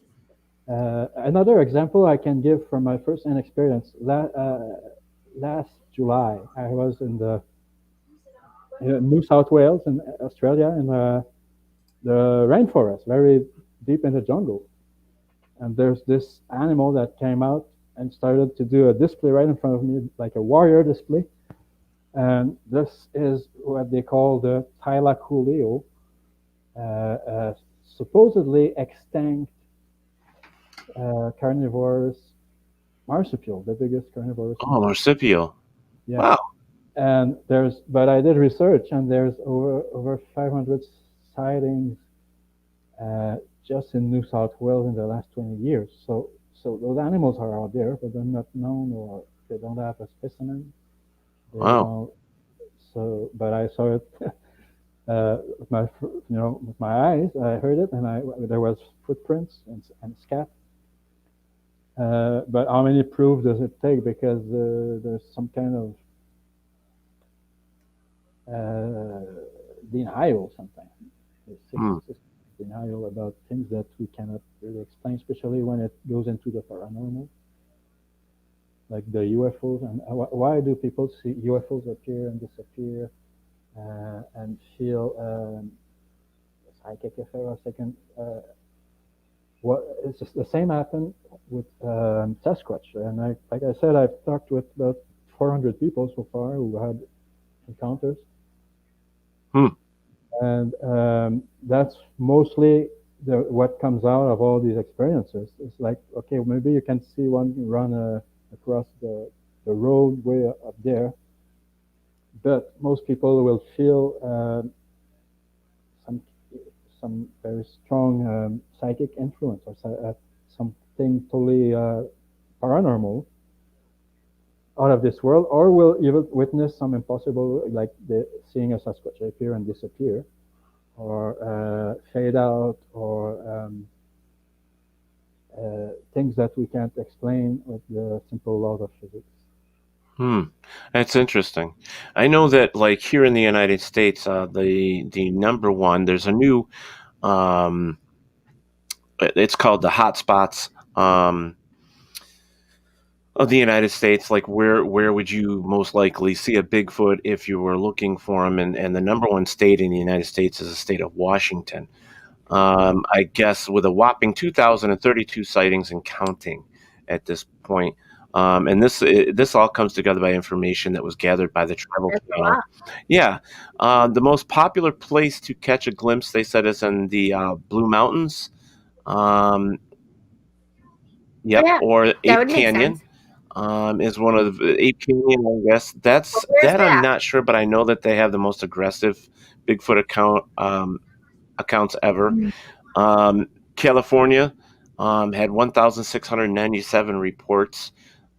Speaker 1: Another example I can give from my first-hand experience. Last July, I was in the New South Wales in Australia in the rainforest, very deep in the jungle. And there's this animal that came out and started to do a display right in front of me, like a warrior display. And this is what they call the Thylacoleo, supposedly extinct carnivorous marsupial, the biggest carnivorous.
Speaker 3: Oh, marsupial.
Speaker 1: Yeah.
Speaker 3: Wow.
Speaker 1: And but I did research, and there's over 500 sightings just in New South Wales in the last 20 years. So those animals are out there, but they're not known, or they don't have a specimen.
Speaker 3: Wow.
Speaker 1: So, but I saw it with my eyes. I heard it, and there was footprints and scat. But how many proof does it take? Because there's some kind of denial sometimes. Denial about things that we cannot really explain, especially when it goes into the paranormal, like the UFOs. And why do people see UFOs appear and disappear and feel psychic effect or second? It's just the same happened with Sasquatch. And like I said, I've talked with about 400 people so far who had encounters. And that's mostly what comes out of all these experiences. It's like, okay, maybe you can see one run across the road way up there, but most people will feel some very strong psychic influence or something totally paranormal out of this world, or will even witness some impossible, like seeing a Sasquatch appear and disappear, or fade out, or things that we can't explain with the simple laws of physics.
Speaker 3: That's interesting. I know that, like, here in the United States, the number one, there's a new, it's called the hotspots of the United States. Like, where would you most likely see a Bigfoot if you were looking for him? And the number one state in the United States is the state of Washington. I guess with a whopping 2,032 sightings and counting at this point. And this all comes together by information that was gathered by the Travel Channel. Yeah. The most popular place to catch a glimpse, they said, is in the Blue Mountains. Or Ape Canyon. Is one of the Ape Canyon, I guess. That I'm not sure, but I know that they have the most aggressive Bigfoot accounts ever. California had 1,697 reports.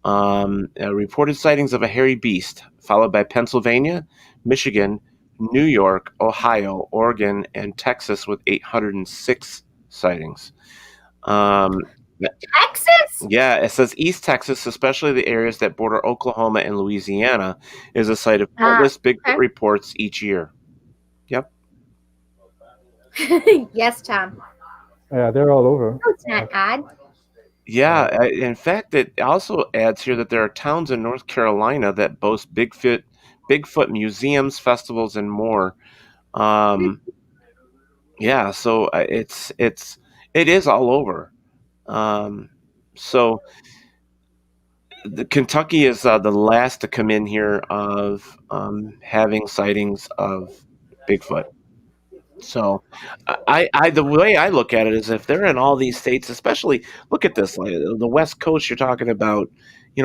Speaker 3: Reported sightings of a hairy beast, followed by Pennsylvania, Michigan, New York, Ohio, Oregon, and Texas with 806 sightings.
Speaker 4: Texas?
Speaker 3: Yeah, it says East Texas, especially the areas that border Oklahoma and Louisiana, is a site of countless Bigfoot reports each year. Yep.
Speaker 4: Yes, Tom.
Speaker 1: Yeah, they're all over.
Speaker 4: Oh, it's not odd.
Speaker 3: Yeah, in fact, it also adds here that there are towns in North Carolina that boast Bigfoot museums, festivals, and more. Yeah, so it is all over. So Kentucky is the last to come in here of having sightings of Bigfoot. So the way I look at it is, if they're in all these states, especially, look at this, like the West Coast, you're talking about,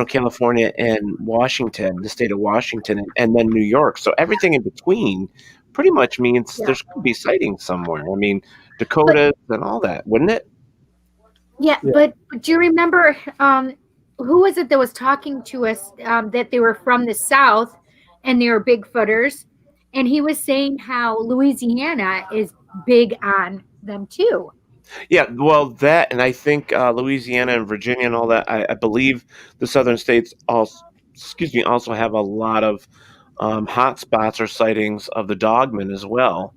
Speaker 3: California and Washington, the state of Washington, and then New York. So everything in between pretty much means there's going to be sightings somewhere. I mean, Dakota and all that, wouldn't it?
Speaker 4: Yeah, but do you remember who was it that was talking to us that they were from the South and they were Bigfooters? And he was saying how Louisiana is big on them too.
Speaker 3: Yeah, well, that, and I think Louisiana and Virginia and all that, I believe the southern states also have a lot of hot spots or sightings of the dogman as well.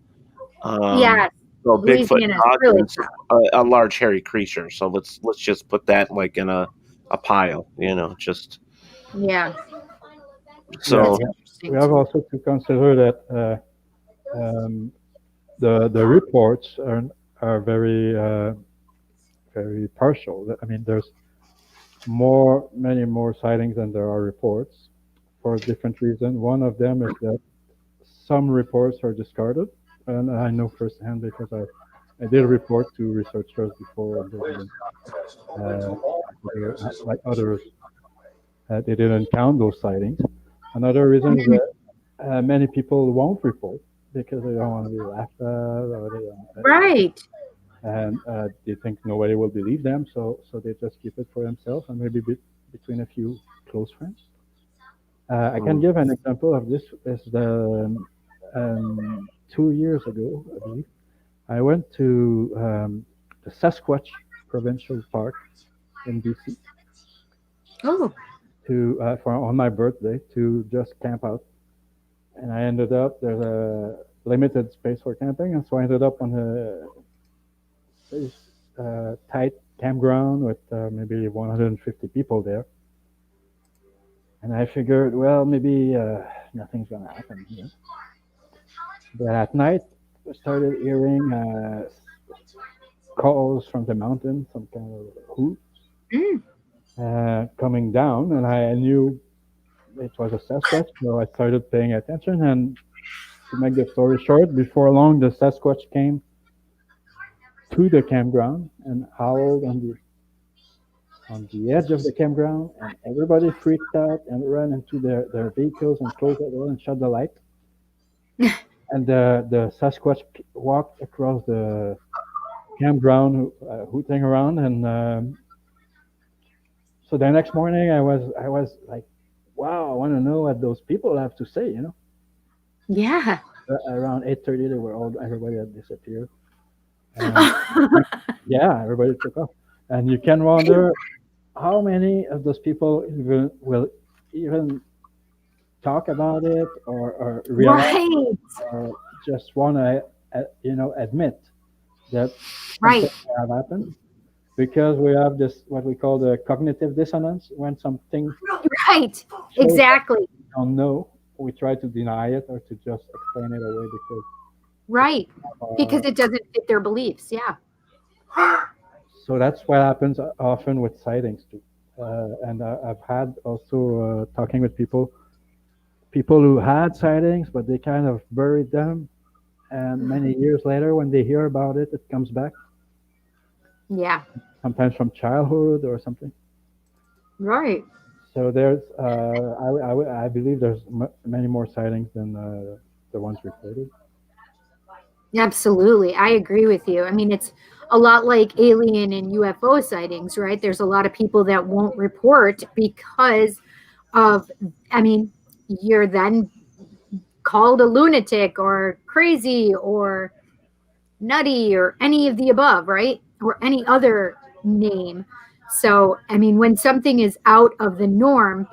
Speaker 4: Yeah.
Speaker 3: So Bigfoot dogman's a large hairy creature. So let's just put that like in a pile, just.
Speaker 4: Yeah.
Speaker 3: So
Speaker 1: we have also to consider that the reports are very very partial. I mean, there's many more sightings than there are reports for different reasons. One of them is that some reports are discarded, and I know firsthand because I did report to researchers before, like others, they didn't count those sightings. Another reason is that many people won't report because they don't want to be laughed at, or they don't,
Speaker 4: right.
Speaker 1: And they think nobody will believe them, so they just keep it for themselves and maybe between a few close friends. I can give an example of this. Is the 2 years ago, I believe, I went to the Sasquatch Provincial Park in BC.
Speaker 4: Oh.
Speaker 1: On my birthday, to just camp out. and I ended up, there's a limited space for camping, and so I ended up on this tight campground with maybe 150 people there. And I figured, well, maybe nothing's going to happen here. But at night, I started hearing calls from the mountain, some kind of hoots coming down, and I knew it was a Sasquatch, so I started paying attention. And to make the story short, before long, the Sasquatch came to the campground and howled on the edge of the campground, and everybody freaked out and ran into their vehicles and closed the door and shut the light. And the Sasquatch walked across the campground, hooting around, and so the next morning I was like, wow, I want to know what those people have to say, you know?
Speaker 4: Yeah.
Speaker 1: Around 8:30, everybody had disappeared. Yeah, everybody took off, and you can wonder how many of those people will even talk about it or realize or just want to admit that something have happened, because we have this what we call the cognitive dissonance. When something
Speaker 4: exactly
Speaker 1: we don't know, we try to deny it or to just explain it away
Speaker 4: because it doesn't fit their beliefs.
Speaker 1: So that's what happens often with sightings too. And I've had also talking with people who had sightings, but they kind of buried them, and many years later, when they hear about it, it comes back.
Speaker 4: Yeah.
Speaker 1: Sometimes from childhood or something.
Speaker 4: Right.
Speaker 1: So there's, I believe there's many more sightings than the ones reported.
Speaker 4: Absolutely, I agree with you. I mean, it's a lot like alien and UFO sightings, right? There's a lot of people that won't report because of, I mean, you're then called a lunatic or crazy or nutty or any of the above, right? Or any other name. So, I mean, when something is out of the norm,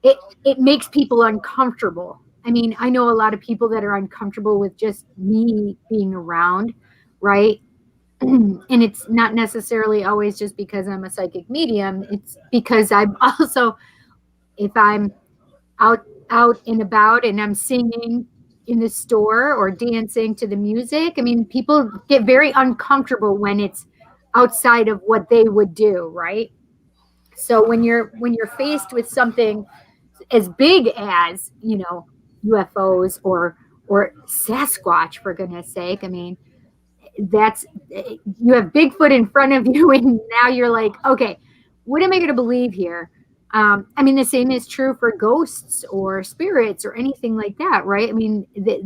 Speaker 4: it makes people uncomfortable. I mean, I know a lot of people that are uncomfortable with just me being around, right? And it's not necessarily always just because I'm a psychic medium. It's because I'm also, if I'm out and about and I'm singing in the store or dancing to the music, I mean, people get very uncomfortable when it's outside of what they would do, right? So when you're faced with something as big as, UFOs or Sasquatch, for goodness sake, I mean, you have Bigfoot in front of you, and now you're like, okay, what am I going to believe here? I mean, the same is true for ghosts or spirits or anything like that, right? I mean, they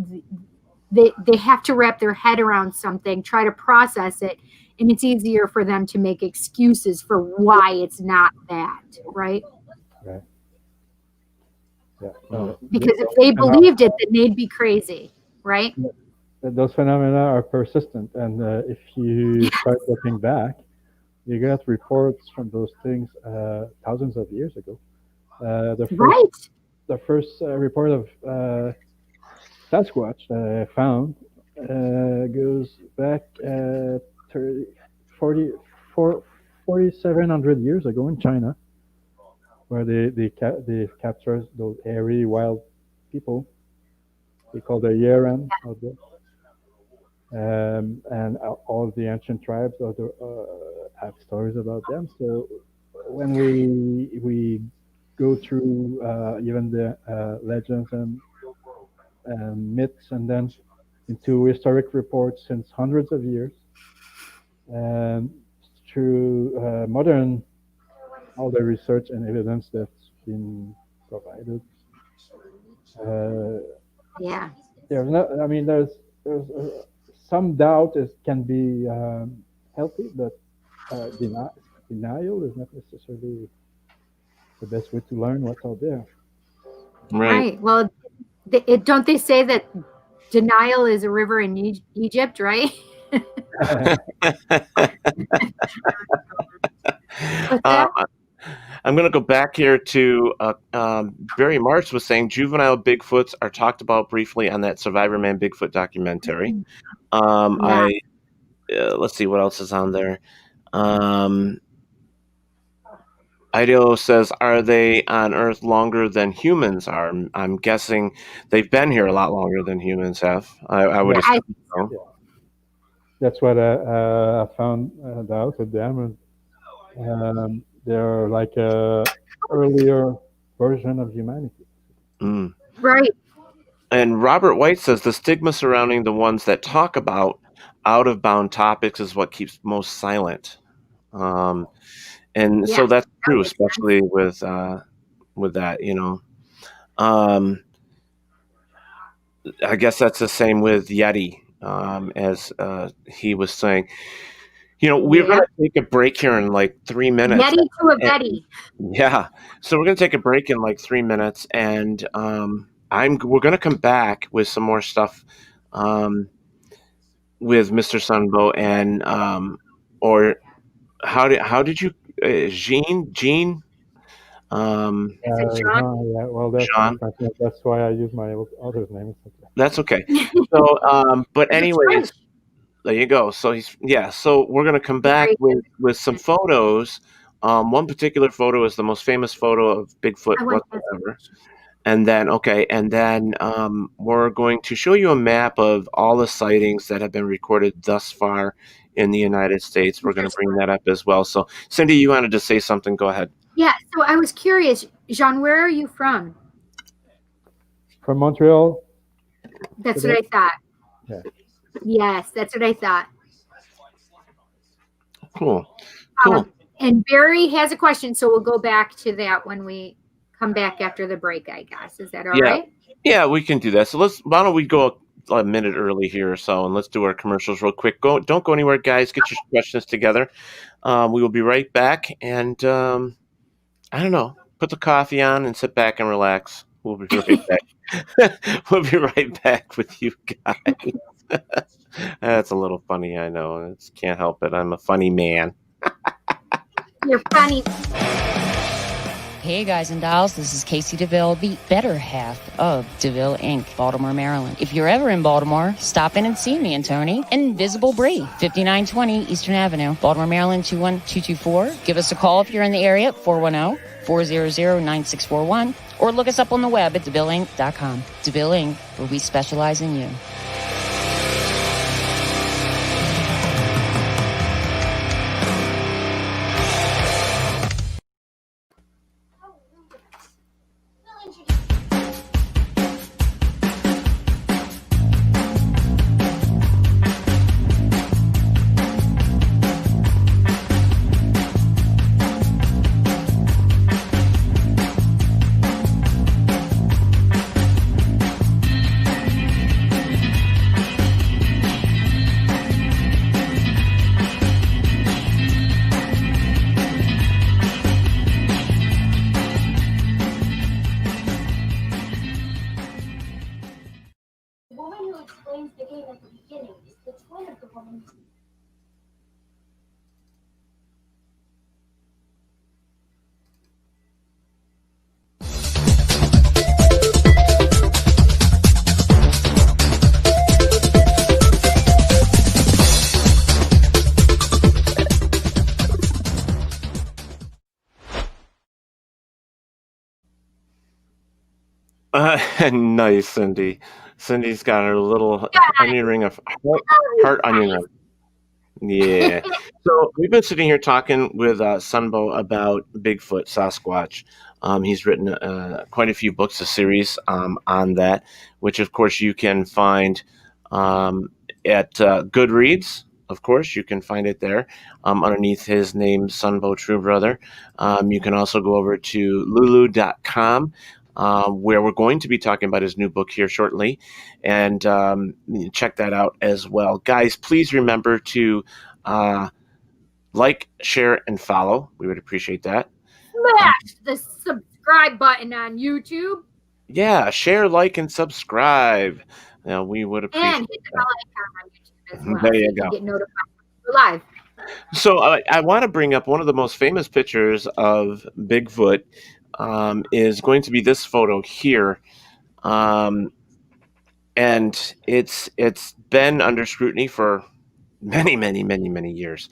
Speaker 4: have to wrap their head around something, try to process it, and it's easier for them to make excuses for why it's not that, right?
Speaker 1: Right. Yeah.
Speaker 4: Because if they believed it, then they'd be crazy, right?
Speaker 1: Those phenomena are persistent, and if you start looking back, you get reports from those things thousands of years ago. The first report of Sasquatch that I found goes back 4,700 years ago in China, where they captured those hairy wild people. They call the Yaran out there. And all the ancient tribes have stories about them. So when we go through even the legends and myths, and then into historic reports since hundreds of years, through modern, all the research and evidence that's been provided. There's no, I mean, there's some doubt can be healthy, but denial is not necessarily the best way to learn what's out there.
Speaker 4: Right. Well, don't they say that denial is a river in Egypt, right?
Speaker 3: I'm going to go back here to Barry Marsh was saying juvenile Bigfoots are talked about briefly on that Survivor Man Bigfoot documentary. Let's see what else is on there. Ideo says, are they on Earth longer than humans are? I'm guessing they've been here a lot longer than humans have. I would assume so.
Speaker 1: Yeah. That's what I found out with them. And they're like a earlier version of humanity.
Speaker 4: Right.
Speaker 3: And Robert White says the stigma surrounding the ones that talk about out-of-bound topics is what keeps most silent. And so that's true, especially with that, you know. I guess that's the same with Yeti, as he was saying. You know, we're going to take a break here in like 3 minutes.
Speaker 4: Yeti to a Betty.
Speaker 3: Yeah. So we're going to take a break in like 3 minutes, and we're going to come back with some more stuff with Mr. Sunbow, and or how did you Jean?
Speaker 4: John?
Speaker 1: Yeah, well,
Speaker 3: John.
Speaker 1: That's why I use my other name.
Speaker 3: That's okay. So, but anyways, there you go. So so we're gonna come back with some photos. One particular photo is the most famous photo of Bigfoot whatsoever. And then we're going to show you a map of all the sightings that have been recorded thus far in the United States. We're going to bring that up as well. So, Cindy, you wanted to say something? Go ahead.
Speaker 4: Yeah. So I was curious, Jean, where are you from?
Speaker 1: From Montreal.
Speaker 4: That's what I thought.
Speaker 1: Yeah.
Speaker 4: Yes, that's what I thought.
Speaker 3: Cool.
Speaker 4: And Barry has a question, so we'll go back to that when we come back after the break, I guess. Is that all right?
Speaker 3: Yeah, we can do that. So why don't we go a minute early here or so, and let's do our commercials real quick. Don't go anywhere, guys. Get your questions together. We will be right back, and I don't know, put the coffee on and sit back and relax. We'll be right back. We'll be right back with you guys. That's a little funny, I know. Can't help it. I'm a funny man.
Speaker 4: You're funny.
Speaker 5: Hey guys and dolls, this is Casey DeVille, the better half of DeVille Inc., Baltimore, Maryland. If you're ever in Baltimore, stop in and see me and Tony. Invisible Bree, 5920 Eastern Avenue, Baltimore, Maryland, 21224. Give us a call if you're in the area, 410-400-9641, or look us up on the web at DeVilleInc.com. DeVille Inc., where we specialize in you.
Speaker 3: Nice, Cindy. Cindy's got her little onion ring of heart onion ring. Yeah. So we've been sitting here talking with SunBôw about Bigfoot, Sasquatch. He's written quite a few books, a series on that, which of course you can find at Goodreads. Of course, you can find it there underneath his name, SunBôw Truebrother. You can also go over to lulu.com. Where we're going to be talking about his new book here shortly, and check that out as well. Guys, please remember to like, share, and follow. We would appreciate that.
Speaker 4: Smash the subscribe button on YouTube.
Speaker 3: Yeah, share, like, and subscribe. We would appreciate
Speaker 4: and hit the bell icon on YouTube as well.
Speaker 3: There you go.
Speaker 4: Get notified when we're live.
Speaker 3: So I want to bring up one of the most famous pictures of Bigfoot is going to be this photo here. And it's been under scrutiny for many, many, many, many years.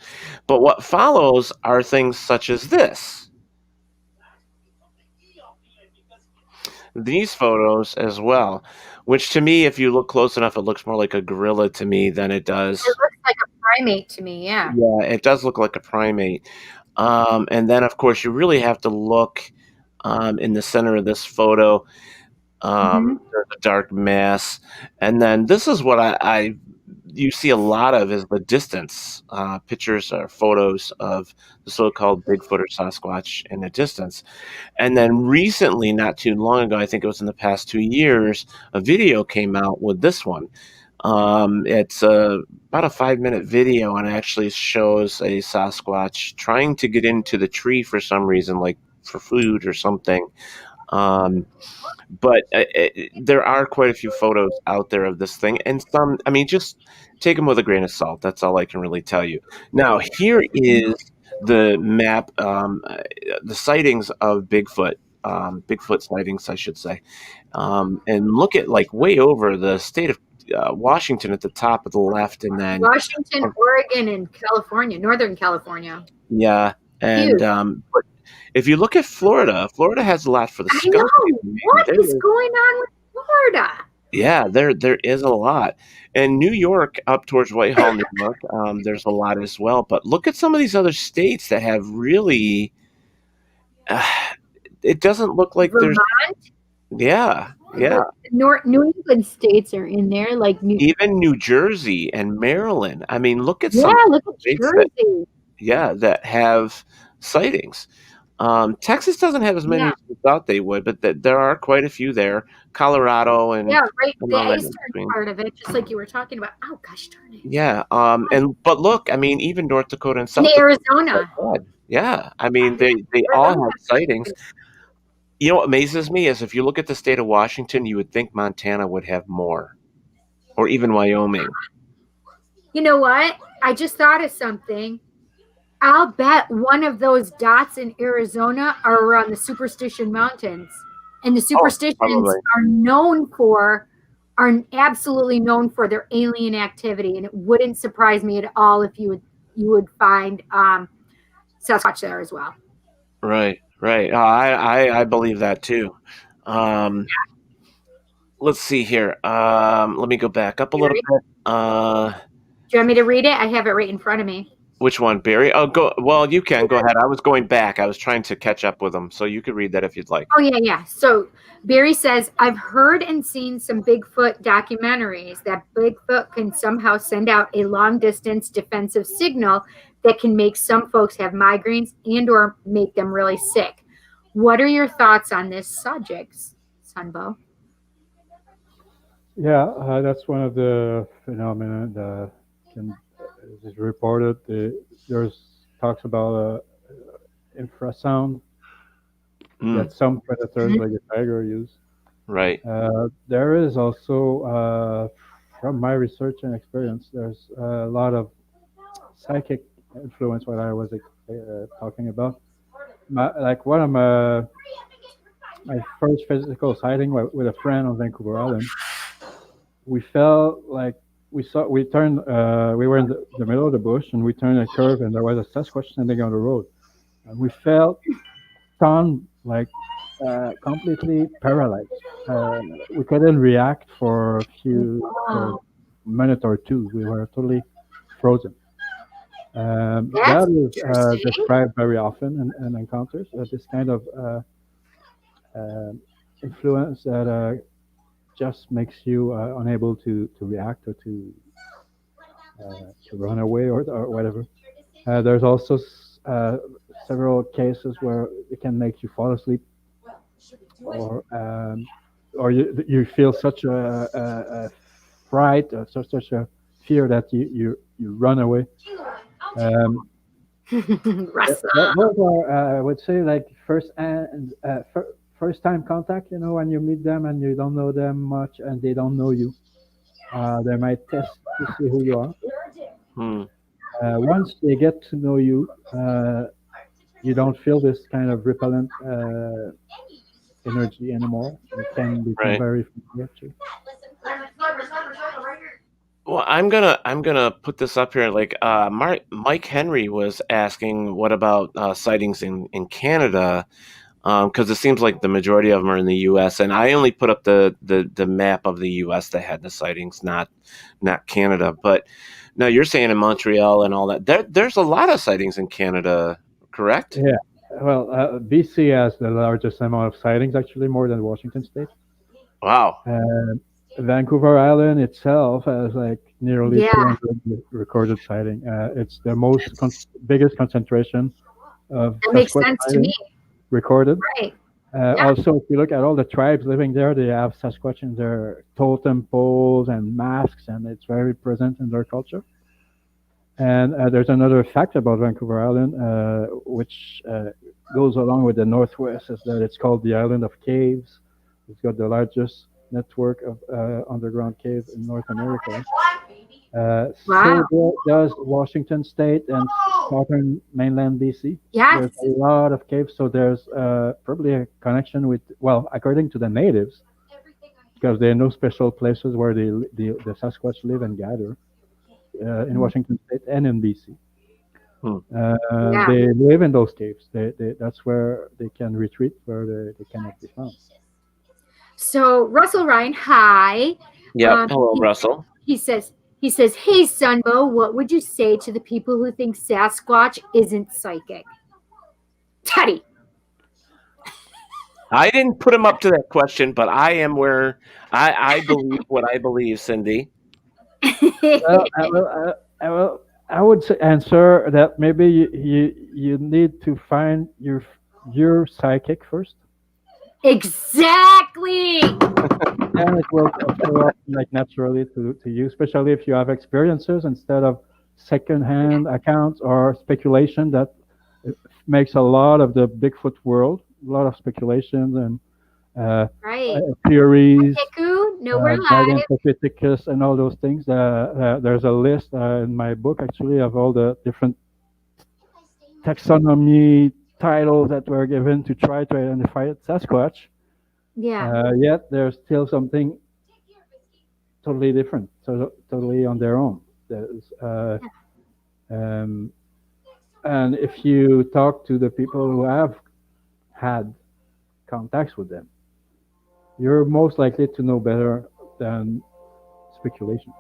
Speaker 3: But what follows are things such as this. These photos as well, which to me, if you look close enough, it looks more like a gorilla to me than it does.
Speaker 4: It looks like a primate to me, yeah.
Speaker 3: Yeah, it does look like a primate. And then, of course, you really have to look in the center of this photo. There's a dark mass. And then this is what you see a lot of is the distance pictures or photos of the so-called Bigfoot or Sasquatch in the distance. And then recently, not too long ago, I think it was in the past 2 years, a video came out with this one. It's about a 5-minute video and actually shows a Sasquatch trying to get into the tree for some reason, like for food or something. But there are quite a few photos out there of this thing, and some, I mean, just take them with a grain of salt. That's all I can really tell you. Now, here is the map, the sightings of Bigfoot, Bigfoot sightings, I should say. And look at like way over the state of Washington at the top of the left, and then
Speaker 4: Washington, Oregon, and California, Northern California.
Speaker 3: Yeah, and but if you look at Florida, Florida has a lot for the skunk.
Speaker 4: What is going on with Florida?
Speaker 3: Yeah, there is a lot. And New York, up towards Whitehall, New York, there's a lot as well. But look at some of these other states that have really. It doesn't look like
Speaker 4: Vermont?
Speaker 3: Yeah.
Speaker 4: New England states are in there, like
Speaker 3: even New Jersey and Maryland. I mean, look at
Speaker 4: look at Jersey.
Speaker 3: That have sightings. Texas doesn't have as many as we thought they would, but there are quite a few there. Colorado and
Speaker 4: right, the eastern part of it, just like you were talking about. Oh gosh darn it!
Speaker 3: Yeah, but look, I mean, even North Dakota and South
Speaker 4: Arizona.
Speaker 3: Yeah, I mean, they all have sightings. You know what amazes me is if you look at the state of Washington, you would think Montana would have more, or even Wyoming.
Speaker 4: You know what? I just thought of something. I'll bet one of those dots in Arizona are around the Superstition Mountains. And the Superstitions are absolutely known for their alien activity. And it wouldn't surprise me at all if you would find Sasquatch there as well.
Speaker 3: Right. I believe that too. Let's see here. Let me go back up a little bit.
Speaker 4: Do you want me to read it? I have it right in front of me.
Speaker 3: Which one, Barry? Oh, go. Well, you can go ahead. I was going back. I was trying to catch up with them, so you could read that if you'd like.
Speaker 4: Oh yeah. So Barry says, I've heard and seen some Bigfoot documentaries that Bigfoot can somehow send out a long-distance defensive signal that can make some folks have migraines and or make them really sick. What are your thoughts on this subject, SunBôw?
Speaker 1: Yeah, that's one of the phenomena that is reported. There's talks about infrasound that some predators like the tiger use.
Speaker 3: Right.
Speaker 1: There is also, from my research and experience, there's a lot of psychic influence. What I was talking about, like one of my first physical sighting with a friend on Vancouver Island. We felt like we turned, we were in the middle of the bush and we turned a curve and there was a Sasquatch standing on the road. And we felt stunned, like completely paralyzed. We couldn't react for a few minutes or two. We were totally frozen. That is described very often in encounters. This kind of influence that just makes you unable to react or to run away or whatever. There's also several cases where it can make you fall asleep, or you feel such a fright, such a fear that you run away. Those are, I would say, like first time contact. You know, when you meet them and you don't know them much and they don't know you, they might test to see who you are. Once they get to know you, you don't feel this kind of repellent energy anymore. You can become very friendly, actually.
Speaker 3: Well, I'm gonna put this up here. Like, Mike Henry was asking, what about sightings in Canada? Because it seems like the majority of them are in the U.S. And I only put up the map of the U.S. that had the sightings, not Canada. But no, you're saying in Montreal and all that. There's a lot of sightings in Canada, correct?
Speaker 1: Yeah. Well, BC has the largest amount of sightings, actually, more than Washington State.
Speaker 3: Wow.
Speaker 1: Vancouver Island itself has like nearly 200 recorded sightings. It's the biggest concentration of Sasquatch sightings recorded.
Speaker 4: Right.
Speaker 1: Also, if you look at all the tribes living there, they have Sasquatch in their totem poles and masks, and it's very present in their culture. And there's another fact about Vancouver Island, which goes along with the Northwest, is that it's called the Island of Caves. It's got the largest network of underground caves in North America. So does Washington State and southern mainland BC.
Speaker 4: Yes.
Speaker 1: There's a lot of caves, so there's probably a connection with, well, according to the natives, because there are no special places where the Sasquatch live and gather in Washington State and in BC. They live in those caves. That's where they can retreat, where they cannot be found.
Speaker 4: So Russell Ryan, hi.
Speaker 3: Yeah, hello, Russell.
Speaker 4: He says, hey, SunBôw, what would you say to the people who think Sasquatch isn't psychic? Teddy.
Speaker 3: I didn't put him up to that question, but I am where I believe what I believe, Cindy.
Speaker 1: Well, I would answer that maybe you need to find your psychic first.
Speaker 4: Exactly.
Speaker 1: And it will show up like naturally to you, especially if you have experiences instead of secondhand accounts or speculation that makes a lot of the Bigfoot world, a lot of speculations and theories, Gigantopithecus and all those things. There's a list in my book actually of all the different taxonomy titles that were given to try to identify Sasquatch. Yet there's still something totally different, totally on their own. And if you talk to the people who have had contacts with them, you're most likely to know better than speculations.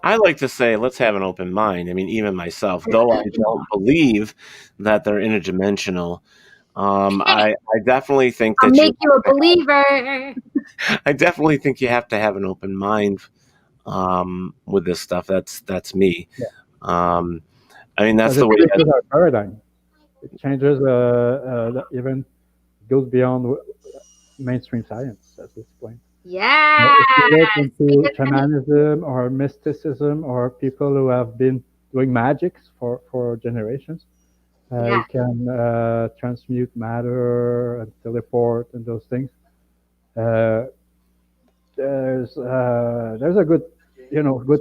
Speaker 3: I like to say, let's have an open mind. I mean, even myself, though I don't believe that they're interdimensional, I definitely think that
Speaker 4: I'll make you a believer.
Speaker 3: I definitely think you have to have an open mind with this stuff. That's me.
Speaker 1: Yeah.
Speaker 3: I mean, that's the way.
Speaker 1: It changes our paradigm. It changes, even goes beyond mainstream science at this point.
Speaker 4: Yeah.
Speaker 1: If you look into shamanism or mysticism or people who have been doing magics for generations, you can transmute matter and teleport and those things. There's a good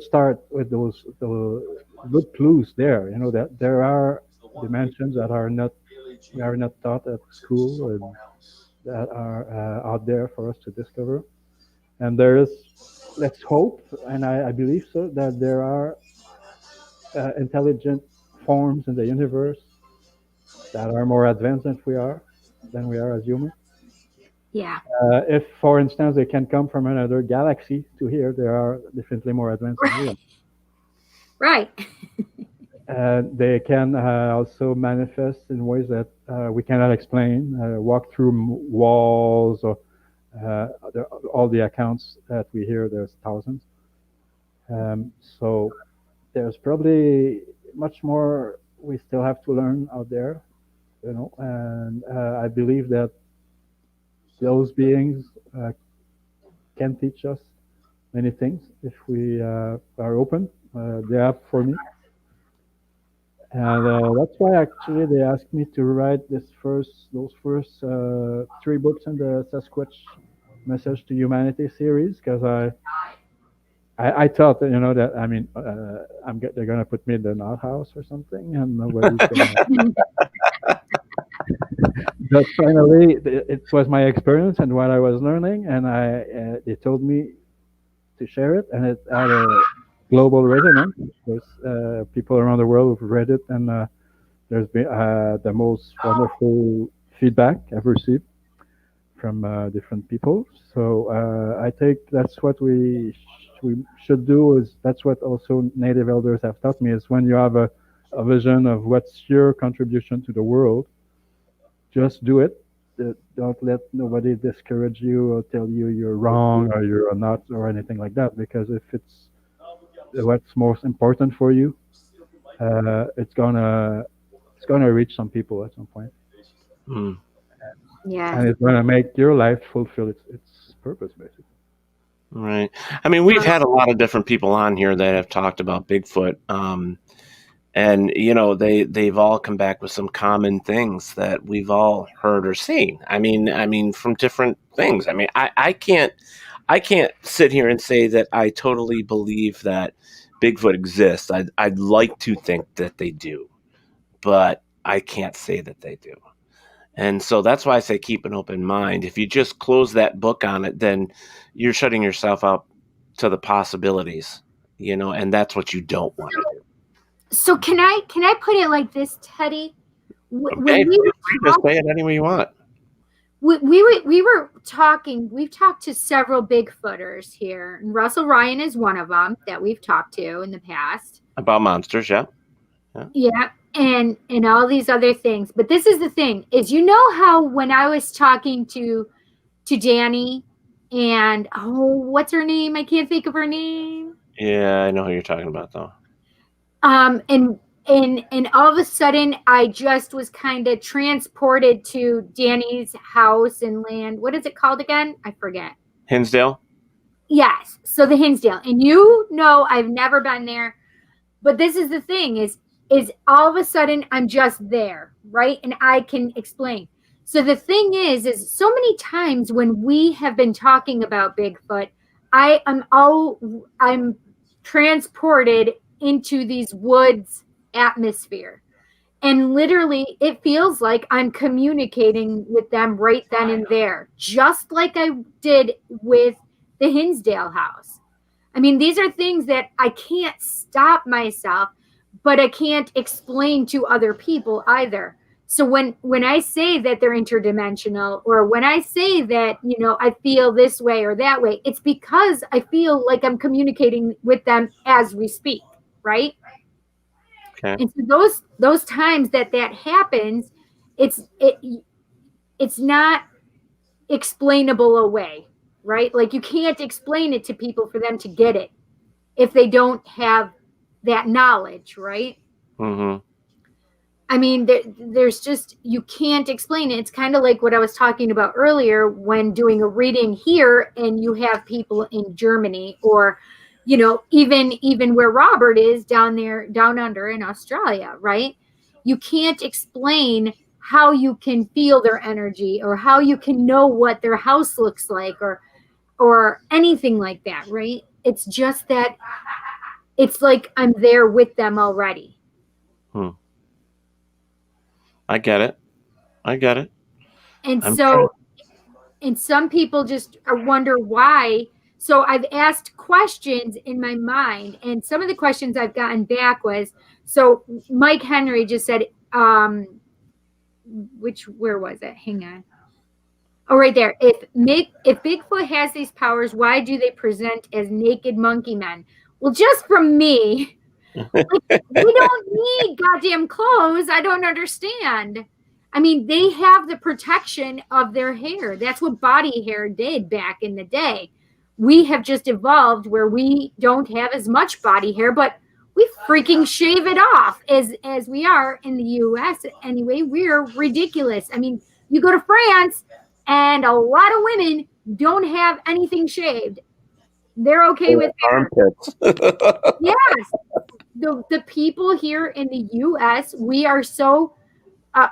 Speaker 1: start with those good clues there. That there are dimensions that are not taught at school and that are out there for us to discover. And there is, let's hope, and I believe so, that there are intelligent forms in the universe that are more advanced than we are as humans.
Speaker 4: Yeah.
Speaker 1: If, for instance, they can come from another galaxy to here, they are definitely more advanced than we are.
Speaker 4: Right.
Speaker 1: They can also manifest in ways that we cannot explain, walk through walls, or all the accounts that we hear, there's thousands. So there's probably much more we still have to learn out there, and I believe that those beings can teach us many things if we are open. They have for me. And that's why actually they asked me to write those first 3 books in the Sasquatch Message to Humanity series, because I thought that, that, I mean, they're gonna put me in the nut house or something, and nobody's gonna. But finally, it was my experience and what I was learning, and they told me to share it, and it had a global resonance. There's people around the world who've read it, and there's been the most wonderful feedback I've received from different people. So I think that's what we should do. Is that's what also Native elders have taught me, is when you have a vision of what's your contribution to the world, just do it. Don't let nobody discourage you or tell you you're wrong or you're not or anything like that. Because if it's what's most important for you, it's gonna reach some people at some point.
Speaker 3: Mm.
Speaker 4: Yeah.
Speaker 1: And it's gonna make your life fulfill its purpose, basically.
Speaker 3: Right. I mean, we've had a lot of different people on here that have talked about Bigfoot. And they've all come back with some common things that we've all heard or seen. I mean, from different things. I mean, I can't sit here and say that I totally believe that Bigfoot exists. I'd like to think that they do, but I can't say that they do. And so that's why I say keep an open mind. If you just close that book on it, then you're shutting yourself up to the possibilities, and that's what you don't want to do.
Speaker 4: So can I put it like this, Teddy?
Speaker 3: Okay, just say it any way you want.
Speaker 4: We were talking. We've talked to several Bigfooters here, and Russell Ryan is one of them that we've talked to in the past
Speaker 3: about monsters. Yeah.
Speaker 4: And all these other things. But this is the thing: is how when I was talking to Danny and what's her name? I can't think of her name.
Speaker 3: Yeah, I know who you're talking about though.
Speaker 4: And all of a sudden I just was kind of transported to Danny's house and land. What is it called again? I forget.
Speaker 3: Hinsdale?
Speaker 4: Yes. So the Hinsdale. And I've never been there. But this is the thing is all of a sudden I'm just there, right? And I can explain. So the thing is so many times when we have been talking about Bigfoot, I'm transported into these woods atmosphere, and literally it feels like I'm communicating with them right then and there, just like I did with the Hinsdale house. I mean, these are things that I can't stop myself, but I can't explain to other people either. So when I say that they're interdimensional, or when I say that, I feel this way or that way, it's because I feel like I'm communicating with them as we speak, right?
Speaker 3: Okay.
Speaker 4: And so those times that happens, it's not explainable away, right? Like you can't explain it to people for them to get it if they don't have that knowledge, right?
Speaker 3: Mm-hmm.
Speaker 4: I mean, there's just, you can't explain it. It's kind of like what I was talking about earlier when doing a reading here and you have people in Germany or, even where Robert is down under in Australia, right? You can't explain how you can feel their energy or how you can know what their house looks like or anything like that, right? It's just that it's like I'm there with them already.
Speaker 3: I get it.
Speaker 4: And and some people just wonder why. So I've asked questions in my mind, and some of the questions I've gotten back was, so Mike Henry just said, where was it? Hang on. Oh, right there. If Bigfoot has these powers, why do they present as naked monkey men? Well, just from me, we don't need goddamn clothes. I don't understand. I mean, they have the protection of their hair. That's what body hair did back in the day. We have just evolved where we don't have as much body hair, but we freaking shave it off as we are in the U.S. Anyway, we're ridiculous. I mean, you go to France and a lot of women don't have anything shaved. They're okay with
Speaker 3: armpits.
Speaker 4: Yes. The people here in the U.S., we are so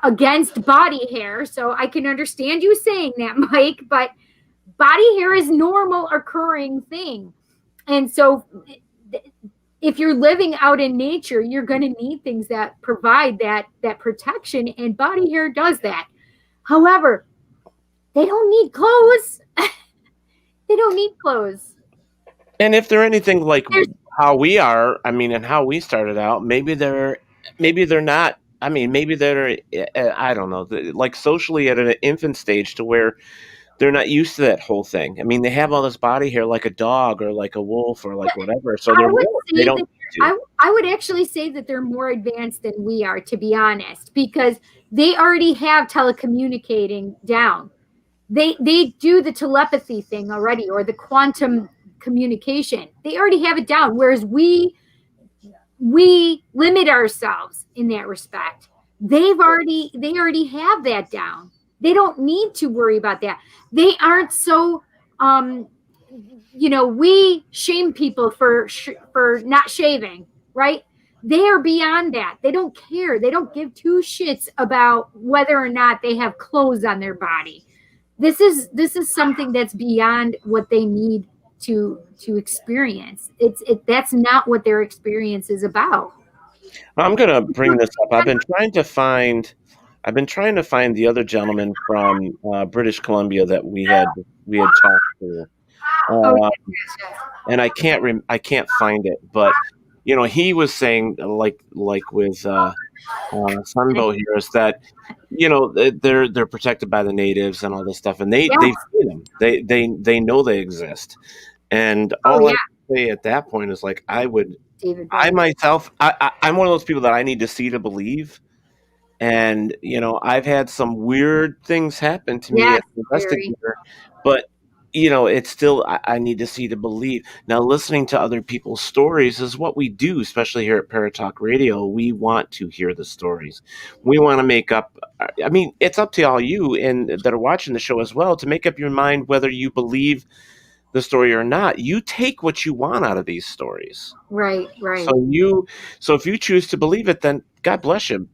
Speaker 4: against body hair. So I can understand you saying that, Mike, but body hair is normal occurring thing. And so if you're living out in nature, you're going to need things that provide that protection, and body hair does that. However, they don't need clothes. They don't need clothes.
Speaker 3: And if they're anything like how we are, I mean, and how we started out, maybe they're not. I mean, maybe they're, I don't know, like socially at an infant stage to where they're not used to that whole thing. I mean, they have all this body hair like a dog or like a wolf or like whatever. So they don't.
Speaker 4: I would actually say that they're more advanced than we are, to be honest, because they already have telecommunicating down. They do the telepathy thing already, or the quantum communication. They already have it down, whereas we limit ourselves in that respect. They already have that down. They don't need to worry about that. They aren't so we shame people for not shaving, right? They are beyond that. They don't care. They don't give two shits about whether or not they have clothes on their body. This is something that's beyond what they need to experience. That's not what their experience is about.
Speaker 3: I'm gonna bring this up. I've been trying to find the other gentleman from British Columbia that we had talked to, and I can't find it. But he was saying like with Sunbow here is that they're protected by the natives and all this stuff, and they've seen them. They know they exist, and all I say at that point is like I'm one of those people that I need to see to believe. And I've had some weird things happen to me as an investigator, but it's still I need to see to believe. Now, listening to other people's stories is what we do, especially here at Paratalkradio. We want to hear the stories. We want to make up. I mean, it's up to all you and that are watching the show as well to make up your mind whether you believe the story or not. You take what you want out of these stories.
Speaker 4: Right.
Speaker 3: So if you choose to believe it, then God bless you.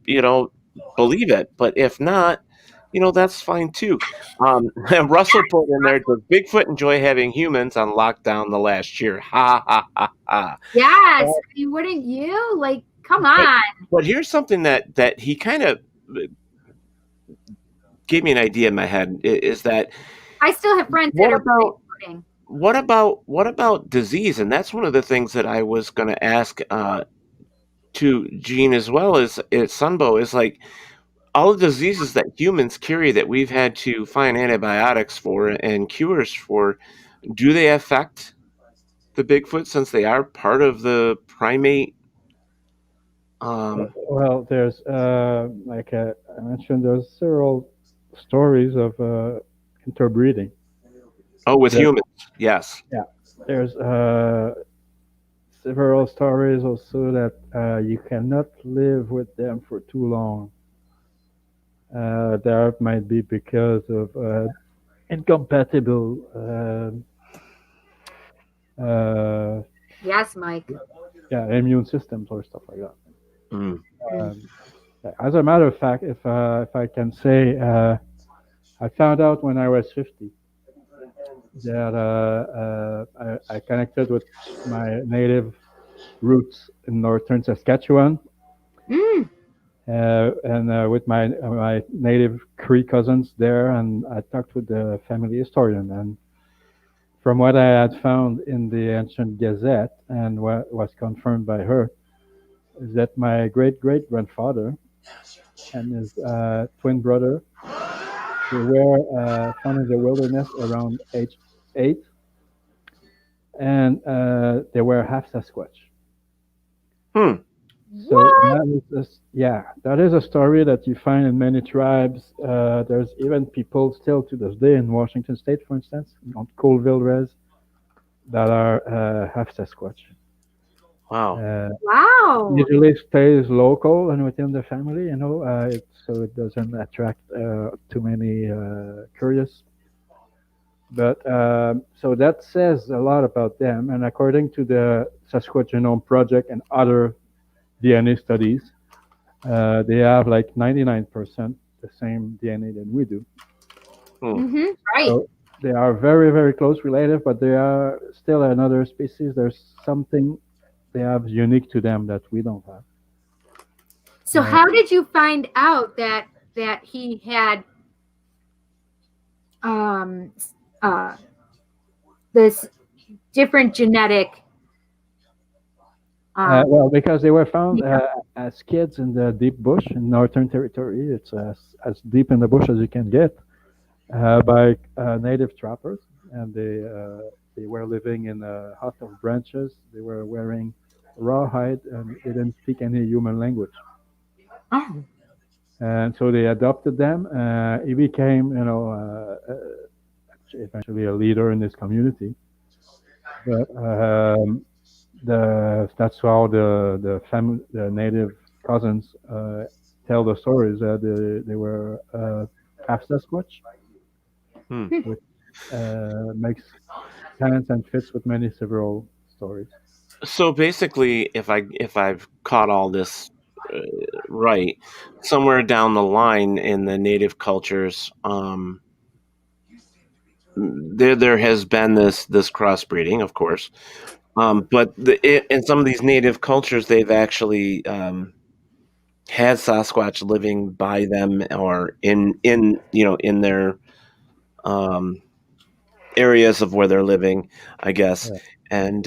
Speaker 3: Believe it. But if not, that's fine too. Russell put in there, does Bigfoot enjoy having humans on lockdown the last year? Ha ha ha ha.
Speaker 4: Yes. Wouldn't you? Like, come on.
Speaker 3: But here's something that he kind of gave me an idea in my head is that
Speaker 4: I still have friends that are Bigfooting.
Speaker 3: What about disease? And that's one of the things that I was going to ask to Gene as well as Sunbow is like all the diseases that humans carry that we've had to find antibiotics for and cures for. Do they affect the Bigfoot since they are part of the primate?
Speaker 1: Well, there's like I mentioned, there's several stories of interbreeding.
Speaker 3: Oh, with humans, yes.
Speaker 1: Yeah, there's several stories also that you cannot live with them for too long. That might be because of incompatible.
Speaker 4: Yes, Mike.
Speaker 1: Yeah, immune systems or stuff like that.
Speaker 3: Mm.
Speaker 1: As a matter of fact, if I can say, I found out when I was 50 that I connected with my native roots in northern Saskatchewan, and with my native Cree cousins there, and I talked with the family historian, and from what I had found in the ancient Gazette and what was confirmed by her, is that my great-great-grandfather and his twin brother, they were found in the wilderness around age 8, and they were half Sasquatch. So that is a story that you find in many tribes. There's even people still to this day in Washington State, for instance, on Colville Res, that are half Sasquatch.
Speaker 3: Wow.
Speaker 4: Wow.
Speaker 1: Usually stays local and within the family, so it doesn't attract too many curious. But so that says a lot about them. And according to the Sasquatch Genome Project and other DNA studies, they have like 99% the same DNA than we do.
Speaker 4: Mm-hmm. Right.
Speaker 1: they are very, very close relative, but they are still another species. There's something they have unique to them that we don't have.
Speaker 4: So how did you find out that he had this different genetic?
Speaker 1: Well, because they were found as kids in the deep bush in Northern Territory. It's as deep in the bush as you can get, by native trappers, and they were living in a hut of branches. They were wearing rawhide, and they didn't speak any human language.
Speaker 4: Oh.
Speaker 1: And so they adopted them. He became, eventually a leader in this community. But that's how the native cousins tell the stories that they were half Sasquatch, which makes sense and fits with several stories.
Speaker 3: So basically, if I've caught all this right, somewhere down the line in the native cultures, there has been this crossbreeding, of course, but in some of these native cultures, they've actually had Sasquatch living by them or in their areas of where they're living, I guess. Yeah. And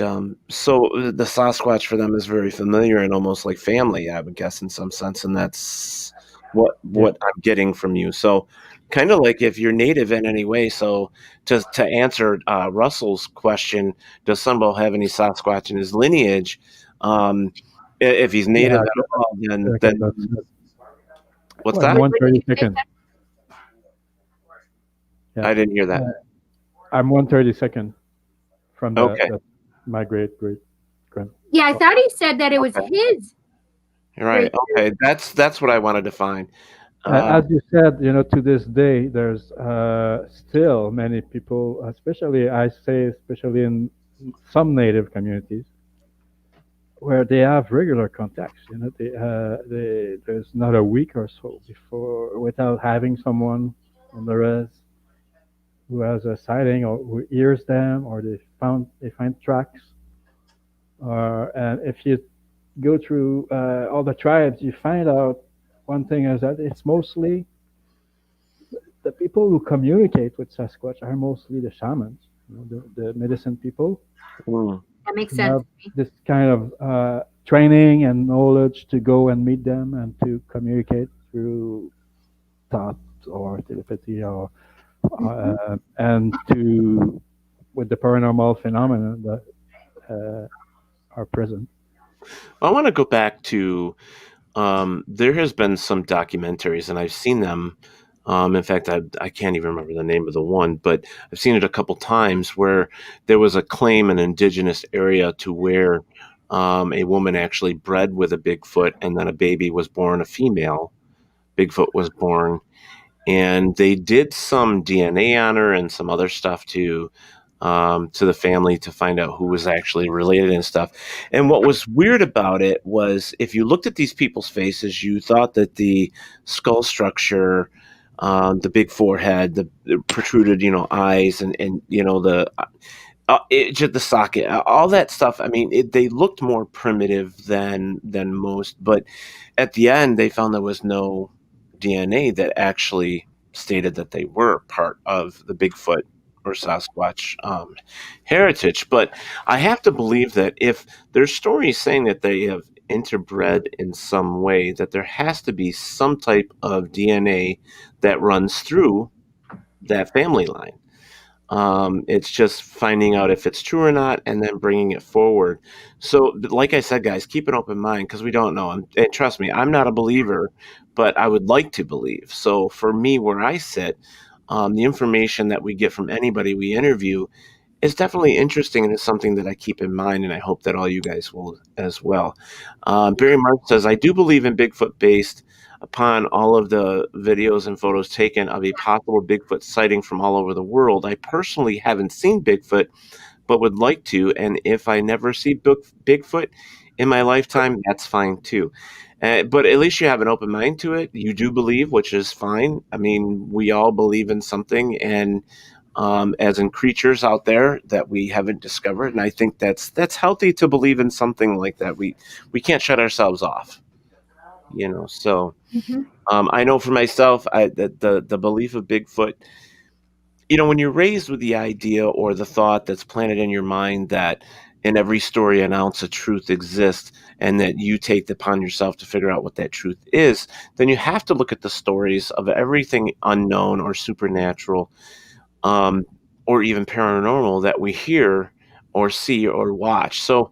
Speaker 3: so the Sasquatch for them is very familiar and almost like family, I would guess, in some sense. And that's what I'm getting from you. So kind of like if you're native in any way. So to answer Russell's question, does SunBôw have any Sasquatch in his lineage? If he's native at all, then what's that?
Speaker 1: 1/32nd.
Speaker 3: I didn't hear that.
Speaker 1: I'm 1/32nd from my great grand.
Speaker 4: Yeah, I thought he said that it was his.
Speaker 3: Right. Okay. That's what I wanted to find.
Speaker 1: As you said, to this day, there's still many people, especially in some native communities, where they have regular contacts. There's not a week or so without having someone on the res who has a sighting or who hears them, or they find tracks. And if you go through all the tribes, you find out one thing is that it's mostly the people who communicate with Sasquatch are mostly the shamans, the medicine people.
Speaker 4: That makes sense.
Speaker 1: This kind of training and knowledge to go and meet them and to communicate through thought or telepathy or and with the paranormal phenomena that are present.
Speaker 3: I want to go back to there has been some documentaries, and I've seen them. In fact, I can't even remember the name of the one, but I've seen it a couple times where there was a claim in an indigenous area to where a woman actually bred with a Bigfoot, and then a baby was born, a female Bigfoot was born. And they did some DNA on her and some other stuff to the family to find out who was actually related and stuff. And what was weird about it was if you looked at these people's faces, you thought that the skull structure, the big forehead, the protruded, eyes, and the socket, all that stuff. I mean, they looked more primitive than most. But at the end, they found there was no DNA that actually stated that they were part of the Bigfoot or Sasquatch heritage. But I have to believe that if there's stories saying that they have interbred in some way, that there has to be some type of DNA that runs through that family line. It's just finding out if it's true or not and then bringing it forward. So like I said, guys, keep an open mind because we don't know. And trust me, I'm not a believer, but I would like to believe. So for me, where I sit, the information that we get from anybody we interview is definitely interesting and is something that I keep in mind, and I hope that all you guys will as well. Barry Mark says, I do believe in Bigfoot based upon all of the videos and photos taken of a possible Bigfoot sighting from all over the world. I personally haven't seen Bigfoot, but would like to, and if I never see Bigfoot in my lifetime, that's fine too. But at least you have an open mind to it. You do believe, which is fine. I mean, we all believe in something, and as in creatures out there that we haven't discovered. And I think that's healthy to believe in something like that. We can't shut ourselves off, so I know for myself, the belief of Bigfoot, when you're raised with the idea or the thought that's planted in your mind that in every story an ounce of truth exists and that you take it upon yourself to figure out what that truth is, then you have to look at the stories of everything unknown or supernatural or even paranormal that we hear or see or watch. So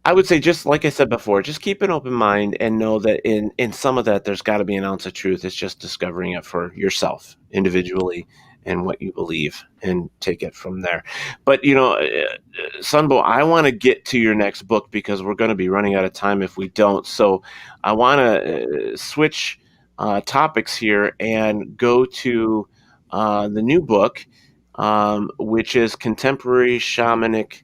Speaker 3: I would say, just like I said before, just keep an open mind and know that in some of that, there's got to be an ounce of truth. It's just discovering it for yourself individually and what you believe and take it from there. But, SunBôw, I want to get to your next book because we're going to be running out of time if we don't. So I want to switch topics here and go to the new book, which is Contemporary Shamanic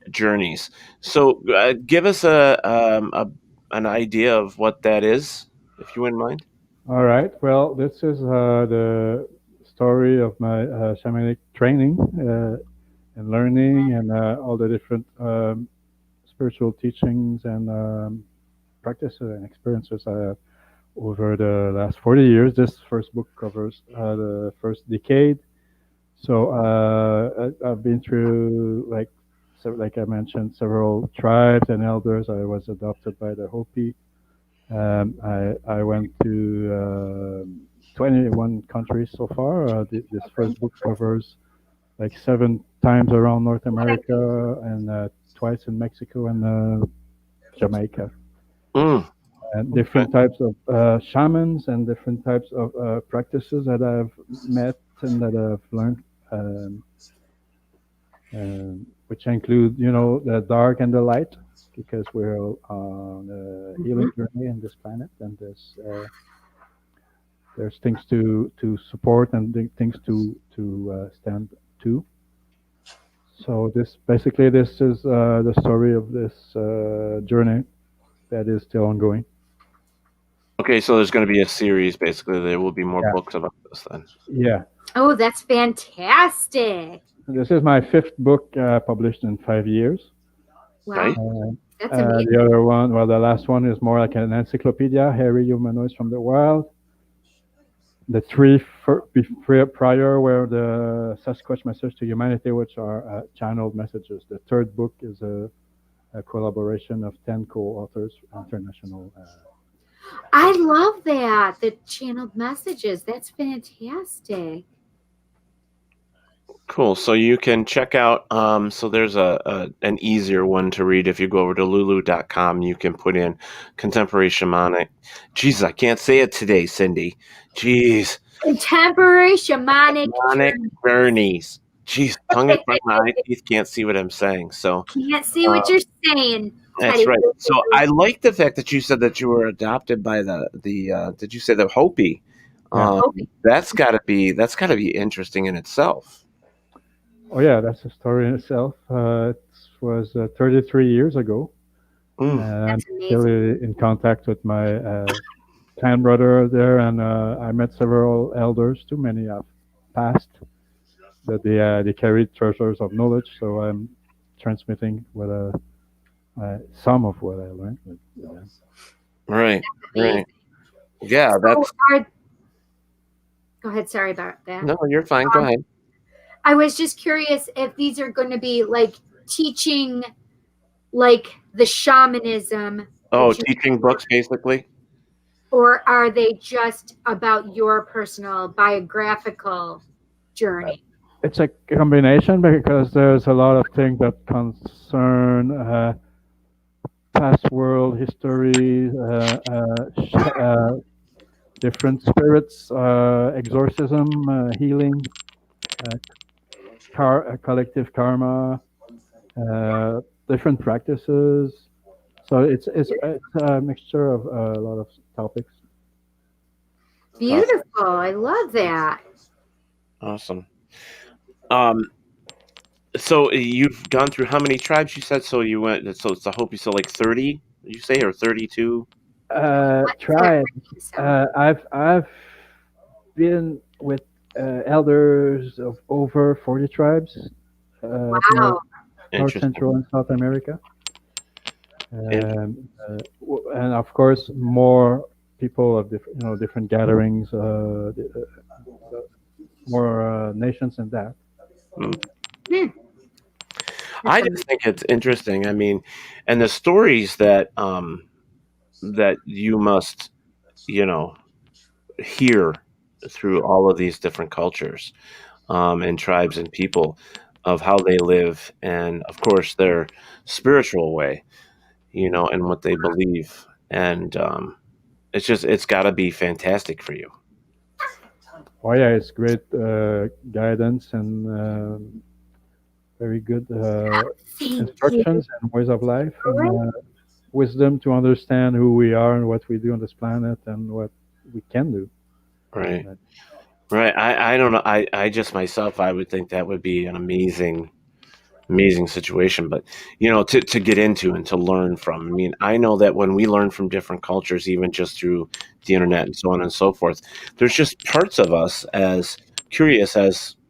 Speaker 3: Journeys. So give us an idea of what that is, if you wouldn't mind.
Speaker 1: All right. Well, this is the story of my shamanic training and learning and all the different spiritual teachings and practices and experiences I have over the last 40 years. This first book covers the first decade. So I've been through, like I mentioned, several tribes and elders. I was adopted by the Hopi. I went to 21 countries so far. This first book covers like 7 times around North America and twice in Mexico and Jamaica. And different types of shamans and different types of practices that I've met and that I've learned, which include, the dark and the light, because we're on a healing journey in this planet, and there's things to support and things to stand to. So this is the story of this journey that is still ongoing.
Speaker 3: Okay, so there's going to be a series. Basically, there will be more books about this then.
Speaker 1: Yeah.
Speaker 4: Oh, that's fantastic.
Speaker 1: This is my 5th book published in 5 years.
Speaker 4: Wow.
Speaker 3: Right.
Speaker 4: That's amazing.
Speaker 1: The other one, the last one is more like an encyclopedia, Hairy Humanoids from the Wild. The 3 prior were the Sasquatch Message to Humanity, which are channeled messages. The 3rd book is a collaboration of 10 co-authors, international.
Speaker 4: I love that, the channeled messages. That's fantastic.
Speaker 3: Cool. So you can check out, so there's an easier one to read. If you go over to lulu.com, you can put in Contemporary Shamanic. Jesus, I can't say it today, Cindy. Jeez.
Speaker 4: Contemporary Shamanic
Speaker 3: Journeys. Jeez, tongue in front of my eye teeth can't see what I'm saying. So
Speaker 4: can't see what you're saying.
Speaker 3: That's right. So I like the fact that you said that you were adopted by the did you say the Hopi? That's got to be interesting in itself.
Speaker 1: Oh yeah, that's a story in itself. It was 33 years ago. I'm still in contact with my clan brother there, and I met several elders. Too many have passed, but they carried treasures of knowledge. So I'm transmitting some of what I learned.
Speaker 3: Right. Yeah, that's.
Speaker 4: Go ahead. Sorry about that.
Speaker 3: No, you're fine. Go ahead.
Speaker 4: I was just curious if these are going to be like teaching, like the shamanism.
Speaker 3: Oh, teaching books, basically.
Speaker 4: Or are they just about your personal biographical journey?
Speaker 1: It's a combination, because there's a lot of things that concern past world history, different spirits, exorcism, healing, collective karma, different practices. So it's a mixture of a lot of topics.
Speaker 4: Beautiful. I love that.
Speaker 3: Awesome. So you've gone through how many tribes you said? So you went. So it's the Hopi. So like 30, you say, or 32?
Speaker 1: Tribes. I've been with elders of over 40 tribes,
Speaker 4: Wow.
Speaker 1: North Central and South America. And of course, more people of different gatherings, more nations than that.
Speaker 3: I just think it's interesting. I mean, and the stories that that you must, hear through all of these different cultures and tribes and people of how they live, and of course their spiritual way, and what they believe, and it's got to be fantastic for you.
Speaker 1: Oh yeah, it's great guidance and very good instructions and ways of life, and wisdom to understand who we are and what we do on this planet and what we can do.
Speaker 3: Right. I don't know. I just myself, I would think that would be an amazing situation, but to get into and to learn from. I mean, I know that when we learn from different cultures, even just through the internet and so on and so forth, there's just parts of us as curious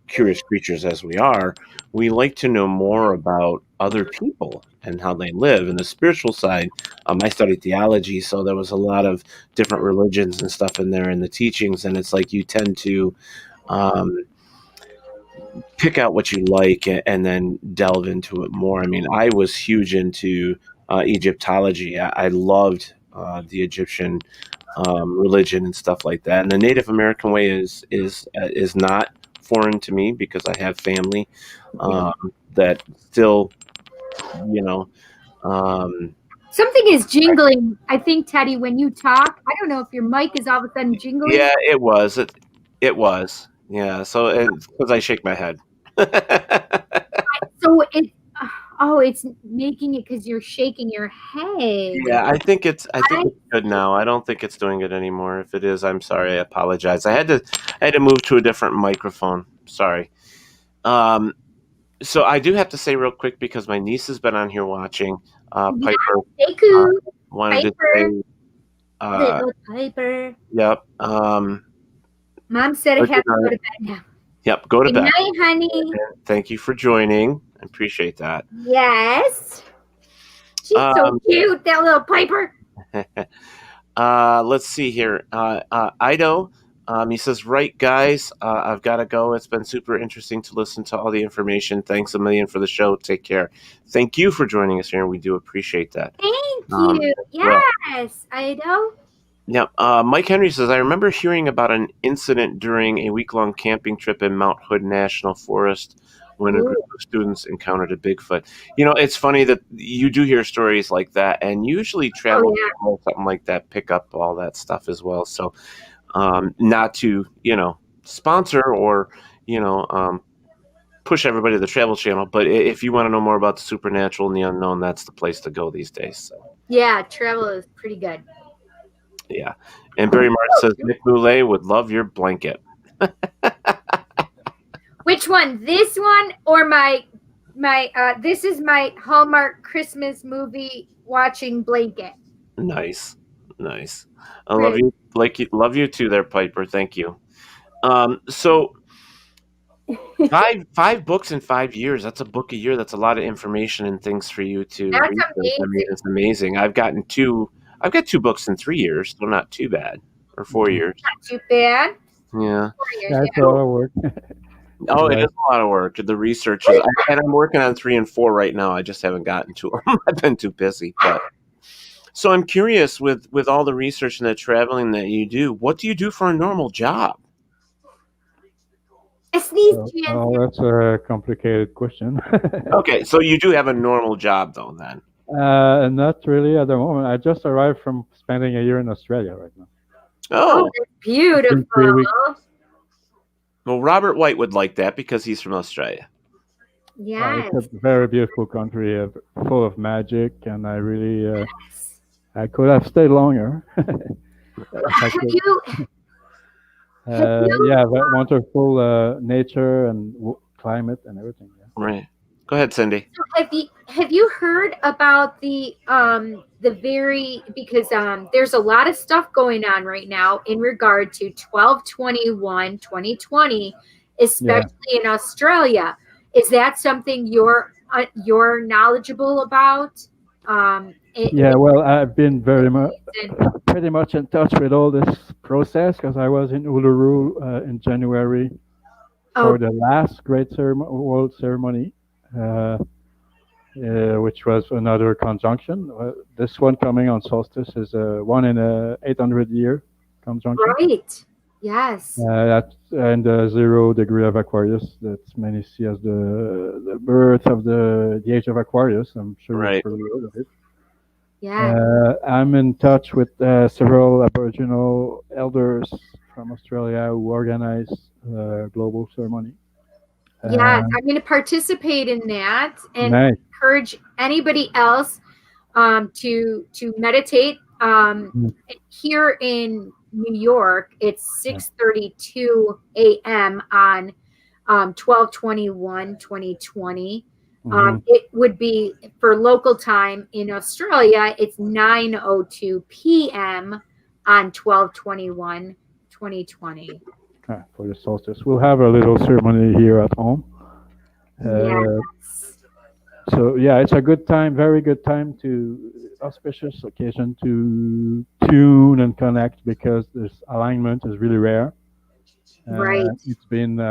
Speaker 3: creatures as we are, we like to know more about other people and how they live. And the spiritual side, I studied theology, so there was a lot of different religions and stuff in there and the teachings, and it's like you tend to pick out what you like and then delve into it more. I mean, I was huge into Egyptology. I loved the Egyptian religion and stuff like that. And the Native American way is not foreign to me because I have family that still,
Speaker 4: Something is jingling. I think, Teddy, when you talk, I don't know if your mic is all of a sudden jingling.
Speaker 3: Yeah, it was. It was. Yeah. So it's because I shake my head.
Speaker 4: So it's making it because you're shaking your head.
Speaker 3: Yeah, I think it's good now. I don't think it's doing it anymore. If it is, I'm sorry. I apologize. I had to move to a different microphone. Sorry. So I do have to say real quick because my niece has been on here watching. Piper wanted to say.
Speaker 4: Little Piper.
Speaker 3: Yep.
Speaker 4: Mom said I have to go to bed now.
Speaker 3: Yep, go to bed.
Speaker 4: Good night, honey.
Speaker 3: And thank you for joining. I appreciate that.
Speaker 4: Yes. She's so cute, that little Piper.
Speaker 3: Let's see here. Ido, he says, right, guys, I've got to go. It's been super interesting to listen to all the information. Thanks a million for the show. Take care. Thank you for joining us here. We do appreciate that.
Speaker 4: Thank you. Yes, Ido.
Speaker 3: Yeah, Mike Henry says, I remember hearing about an incident during a week-long camping trip in Mount Hood National Forest when a group of students encountered a Bigfoot. It's funny that you do hear stories like that, and usually travel or something like that pick up all that stuff as well. So not to, sponsor or, push everybody to the Travel Channel, but if you want to know more about the supernatural and the unknown, that's the place to go these days. So.
Speaker 4: Yeah, travel is pretty good.
Speaker 3: Yeah. And Barry Martin says, Nick Boulay would love your blanket.
Speaker 4: Which one? This one or my this is my Hallmark Christmas movie watching blanket.
Speaker 3: Nice. I love you. Love you too there, Piper. Thank you. So five books in 5 years. That's a book a year. That's a lot of information and things for you to read.
Speaker 4: Amazing.
Speaker 3: I mean, it's amazing. I've got 2 books in 3 years. So not too bad. Or 4 years.
Speaker 4: Not too bad.
Speaker 3: Yeah.
Speaker 4: 4 years.
Speaker 1: That's a lot of work.
Speaker 3: Oh, it is a lot of work. The research is, and I'm working on 3 and 4 right now. I just haven't gotten to them. I've been too busy. But so I'm curious with all the research and the traveling that you do. What do you do for a normal job?
Speaker 1: Oh, that's a complicated question.
Speaker 3: Okay, so you do have a normal job though, then?
Speaker 1: Not really at the moment. I just arrived from spending a year in Australia right now.
Speaker 3: Oh,
Speaker 4: that's beautiful.
Speaker 3: Well, Robert White would like that because he's from Australia.
Speaker 4: Yeah,
Speaker 1: it's a very beautiful country, full of magic, and I really, I could have stayed longer. Yeah, wonderful nature and climate and everything. Yeah.
Speaker 3: Right. Go ahead, Cindy.
Speaker 4: Have you heard about because there's a lot of stuff going on right now in regard to 12/21/2020, especially in Australia. Is that something you're knowledgeable about?
Speaker 1: Well, I've been pretty much in touch with all this process because I was in Uluru in January for the last great world ceremony, which was another conjunction. This one coming on solstice is one in a 800-year conjunction.
Speaker 4: Right. Yes.
Speaker 1: That's and 0 degree of Aquarius. That's many see as the birth of the age of Aquarius. I'm sure you've heard of it.
Speaker 4: Yeah.
Speaker 1: I'm in touch with several Aboriginal elders from Australia who organize global ceremony.
Speaker 4: Yes, I'm going to participate in that and encourage anybody else to meditate. Here in New York, it's 6:32 a.m. on 12/21/2020. It would be for local time in Australia. It's 9:02 p.m. on 12/21/2020.
Speaker 1: For the solstice, we'll have a little ceremony here at home. So it's a good time, very good time auspicious occasion to tune and connect because this alignment is really rare.
Speaker 4: Right.
Speaker 1: It's been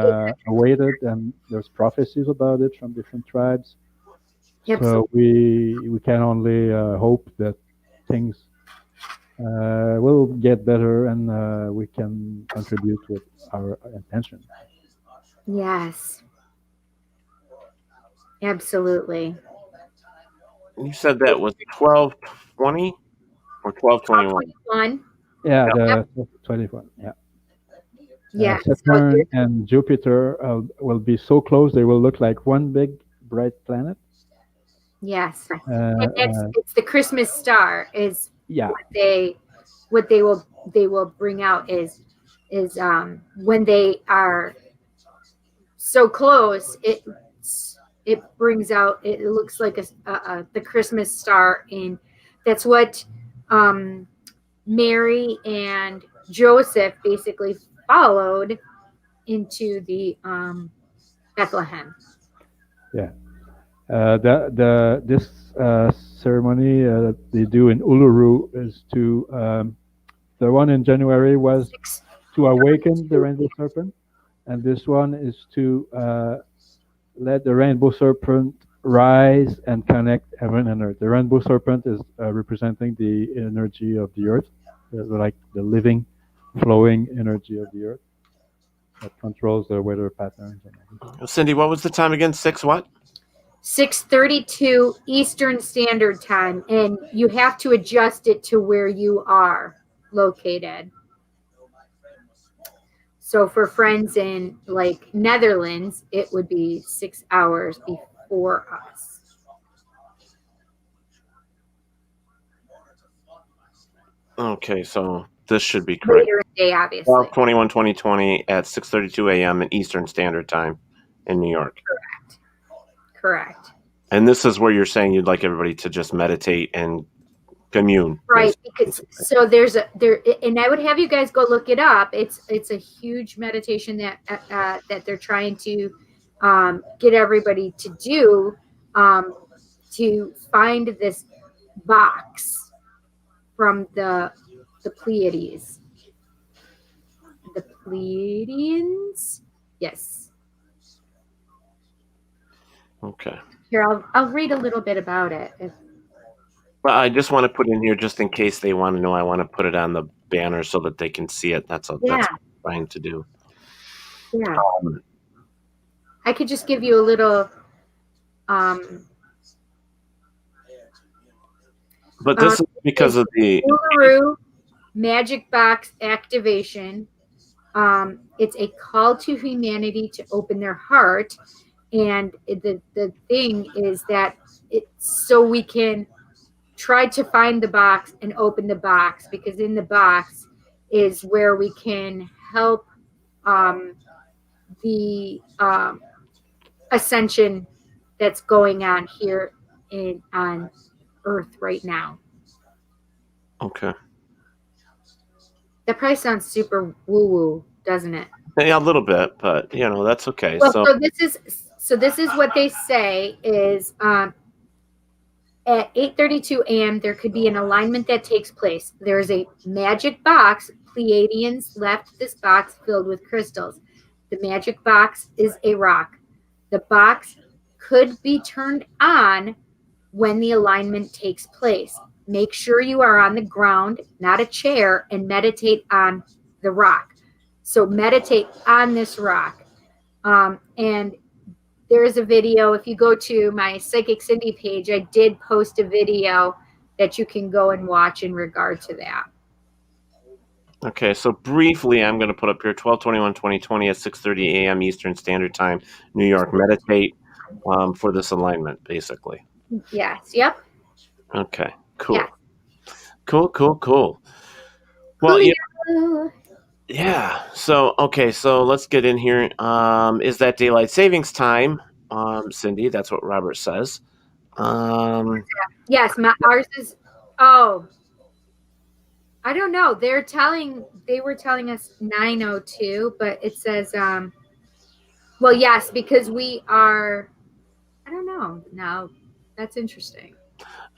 Speaker 1: awaited, and there's prophecies about it from different tribes. Yep. So we can only hope that things will get better, and we can contribute with our intention.
Speaker 4: Yes. Absolutely.
Speaker 3: You said that was 12/20 or 12/21?
Speaker 1: Yeah, the 21. Yeah.
Speaker 4: Yeah.
Speaker 1: Saturn and Jupiter will be so close they will look like one big bright planet.
Speaker 4: Yes. And it's the Christmas star is what they will bring out is when they are so close, it brings out, it looks like the Christmas star, and that's what Mary and Joseph basically followed into the Bethlehem.
Speaker 1: Yeah. This ceremony that they do in Uluru is to the one in January was to awaken the rainbow serpent, and this one is to let the rainbow serpent rise and connect heaven and earth. The rainbow serpent is representing the energy of the earth, like the living, flowing energy of the earth that controls the weather patterns.
Speaker 3: Cindy, what was the time again?
Speaker 4: 6:32 Eastern Standard Time, and you have to adjust it to where you are located. So for friends in like Netherlands, it would be 6 hours before us.
Speaker 3: Okay, so this should be correct.
Speaker 4: Later in the day, obviously.
Speaker 3: 12/21/2020 at 6:32 a.m. in Eastern Standard Time in New York.
Speaker 4: Correct.
Speaker 3: And this is where you're saying you'd like everybody to just meditate and commune.
Speaker 4: Right, because so and I would have you guys go look it up. It's a huge meditation that they're trying to get everybody to do to find this box from the Pleiades. The Pleiadians? Yes.
Speaker 3: Okay.
Speaker 4: Here, I'll read a little bit about it.
Speaker 3: Well, I just want to put in here just in case they want to know. I want to put it on the banner so that they can see it. That's what I'm trying to do.
Speaker 4: Yeah. I could just give you a little.
Speaker 3: But this is because of the
Speaker 4: Uluru Magic Box activation. It's a call to humanity to open their heart. And the thing is that it's so we can try to find the box and open the box, because in the box is where we can help the ascension that's going on here on Earth right now.
Speaker 3: Okay.
Speaker 4: That probably sounds super woo-woo, doesn't it?
Speaker 3: Yeah, a little bit, but that's okay.
Speaker 4: Well,
Speaker 3: so
Speaker 4: this is what they say is at 8:32 a.m. there could be an alignment that takes place. There is a magic box. Pleiadians left this box filled with crystals. The magic box is a rock. The box could be turned on when the alignment takes place. Make sure you are on the ground, not a chair, and meditate on the rock. So meditate on this rock. And there is a video. If you go to my Psychic Cindy page, I did post a video that you can go and watch in regard to that.
Speaker 3: Okay, so briefly, I'm going to put up here 12/21/2020 at 6:30 a.m. Eastern Standard Time, New York. Meditate for this alignment, basically.
Speaker 4: Yes. Yep.
Speaker 3: Okay. Cool.
Speaker 4: Yeah.
Speaker 3: Cool. Well, yeah. So let's get in here. Is that daylight savings time, Cindy? That's what Robert says.
Speaker 4: Yes, ours is. Oh, I don't know. They were telling us 9:02, but it says well, yes, because we are. I don't know. No, that's interesting.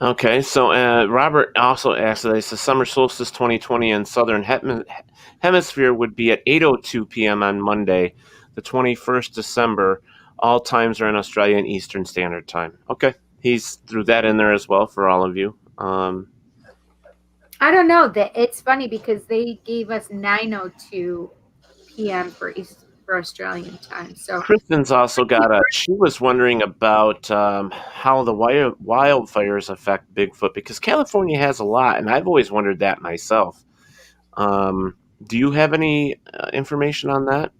Speaker 3: Okay, so Robert also asked that the summer solstice 2020 in southern hemisphere would be at 8:02 p.m. on Monday, the 21st December. All times are in Australia and Eastern Standard Time. Okay, he's threw that in there as well for all of you.
Speaker 4: I don't know. It's funny because they gave us 9:02 p.m. for Australian time. So
Speaker 3: Kristen's also got she was wondering about how the wildfires affect Bigfoot, because California has a lot, and I've always wondered that myself. Do you have any information on that,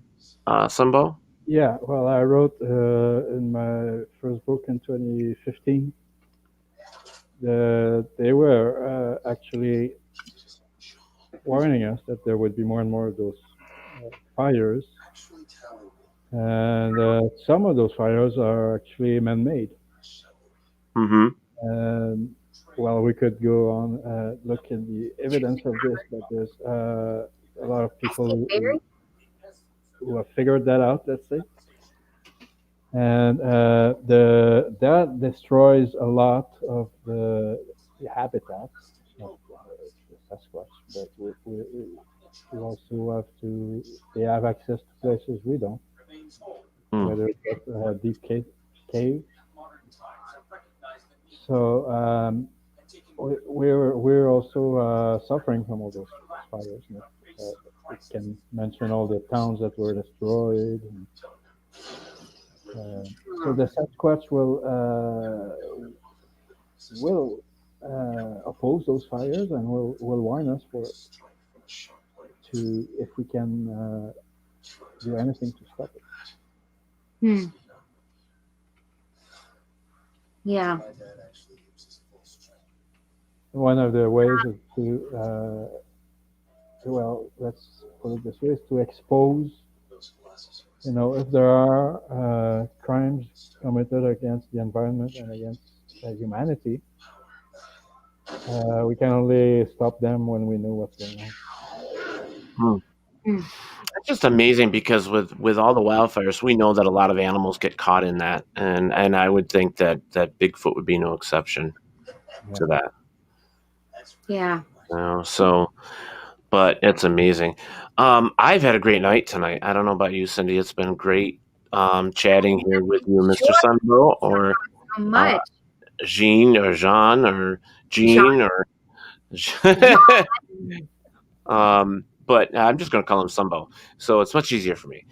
Speaker 3: SunBôw?
Speaker 1: Yeah, well, I wrote in my first book in 2015 that they were actually warning us that there would be more and more of those fires. And some of those fires are actually man-made.
Speaker 3: Mm-hmm.
Speaker 1: And well, we could go on look at the evidence of this, but there's a lot of people who have figured that out, let's say. And that destroys a lot of the habitats of the Sasquatch. But we also have to. They have access to places we don't. Whether it's deep cave. So we're also suffering from all those fires. We can mention all the towns that were destroyed. So the Sasquatch will oppose those fires and will warn us if we can do anything to stop it.
Speaker 4: Yeah.
Speaker 1: One of the ways is to, well, let's put it this way, is to expose, if there are crimes committed against the environment and against humanity, we can only stop them when we know what's going on.
Speaker 3: That's just amazing, because with all the wildfires, we know that a lot of animals get caught in that, and I would think that Bigfoot would be no exception to that.
Speaker 4: Yeah.
Speaker 3: But it's amazing. I've had a great night tonight. I don't know about you, Cindy. It's been great chatting here with you, Mr. Sunbow, or Jean, or Jean, or Jean, or but I'm just going to call him Sunbow, so it's much easier for me.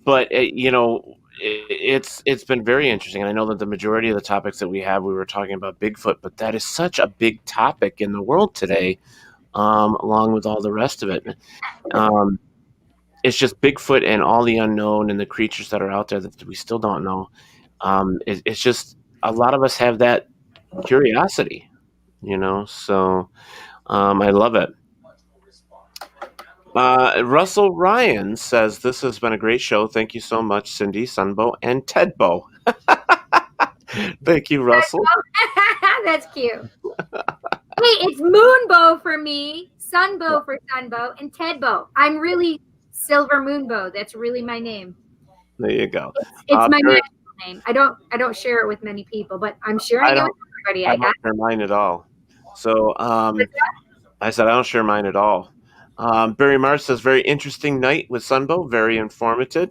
Speaker 3: But it's been very interesting, and I know that the majority of the topics that we were talking about Bigfoot, but that is such a big topic in the world today, along with all the rest of it. It's just Bigfoot and all the unknown and the creatures that are out there that we still don't know. It's just a lot of us have that curiosity, so I love it. Russell Ryan says, this has been a great show. Thank you so much, Cindy, SunBôw, and TedBôw. Thank you, Russell.
Speaker 4: That's cute. Hey, it's Moonbow for me, SunBôw for SunBôw, and TedBôw. I'm really Silver Moonbow. That's really my name.
Speaker 3: There you go.
Speaker 4: It's my natural name. I don't share it with many people, but I'm sharing it with everybody.
Speaker 3: I don't share mine at all. So I said I don't share mine at all. Barry Mars says, very interesting night with SunBôw. Very informative.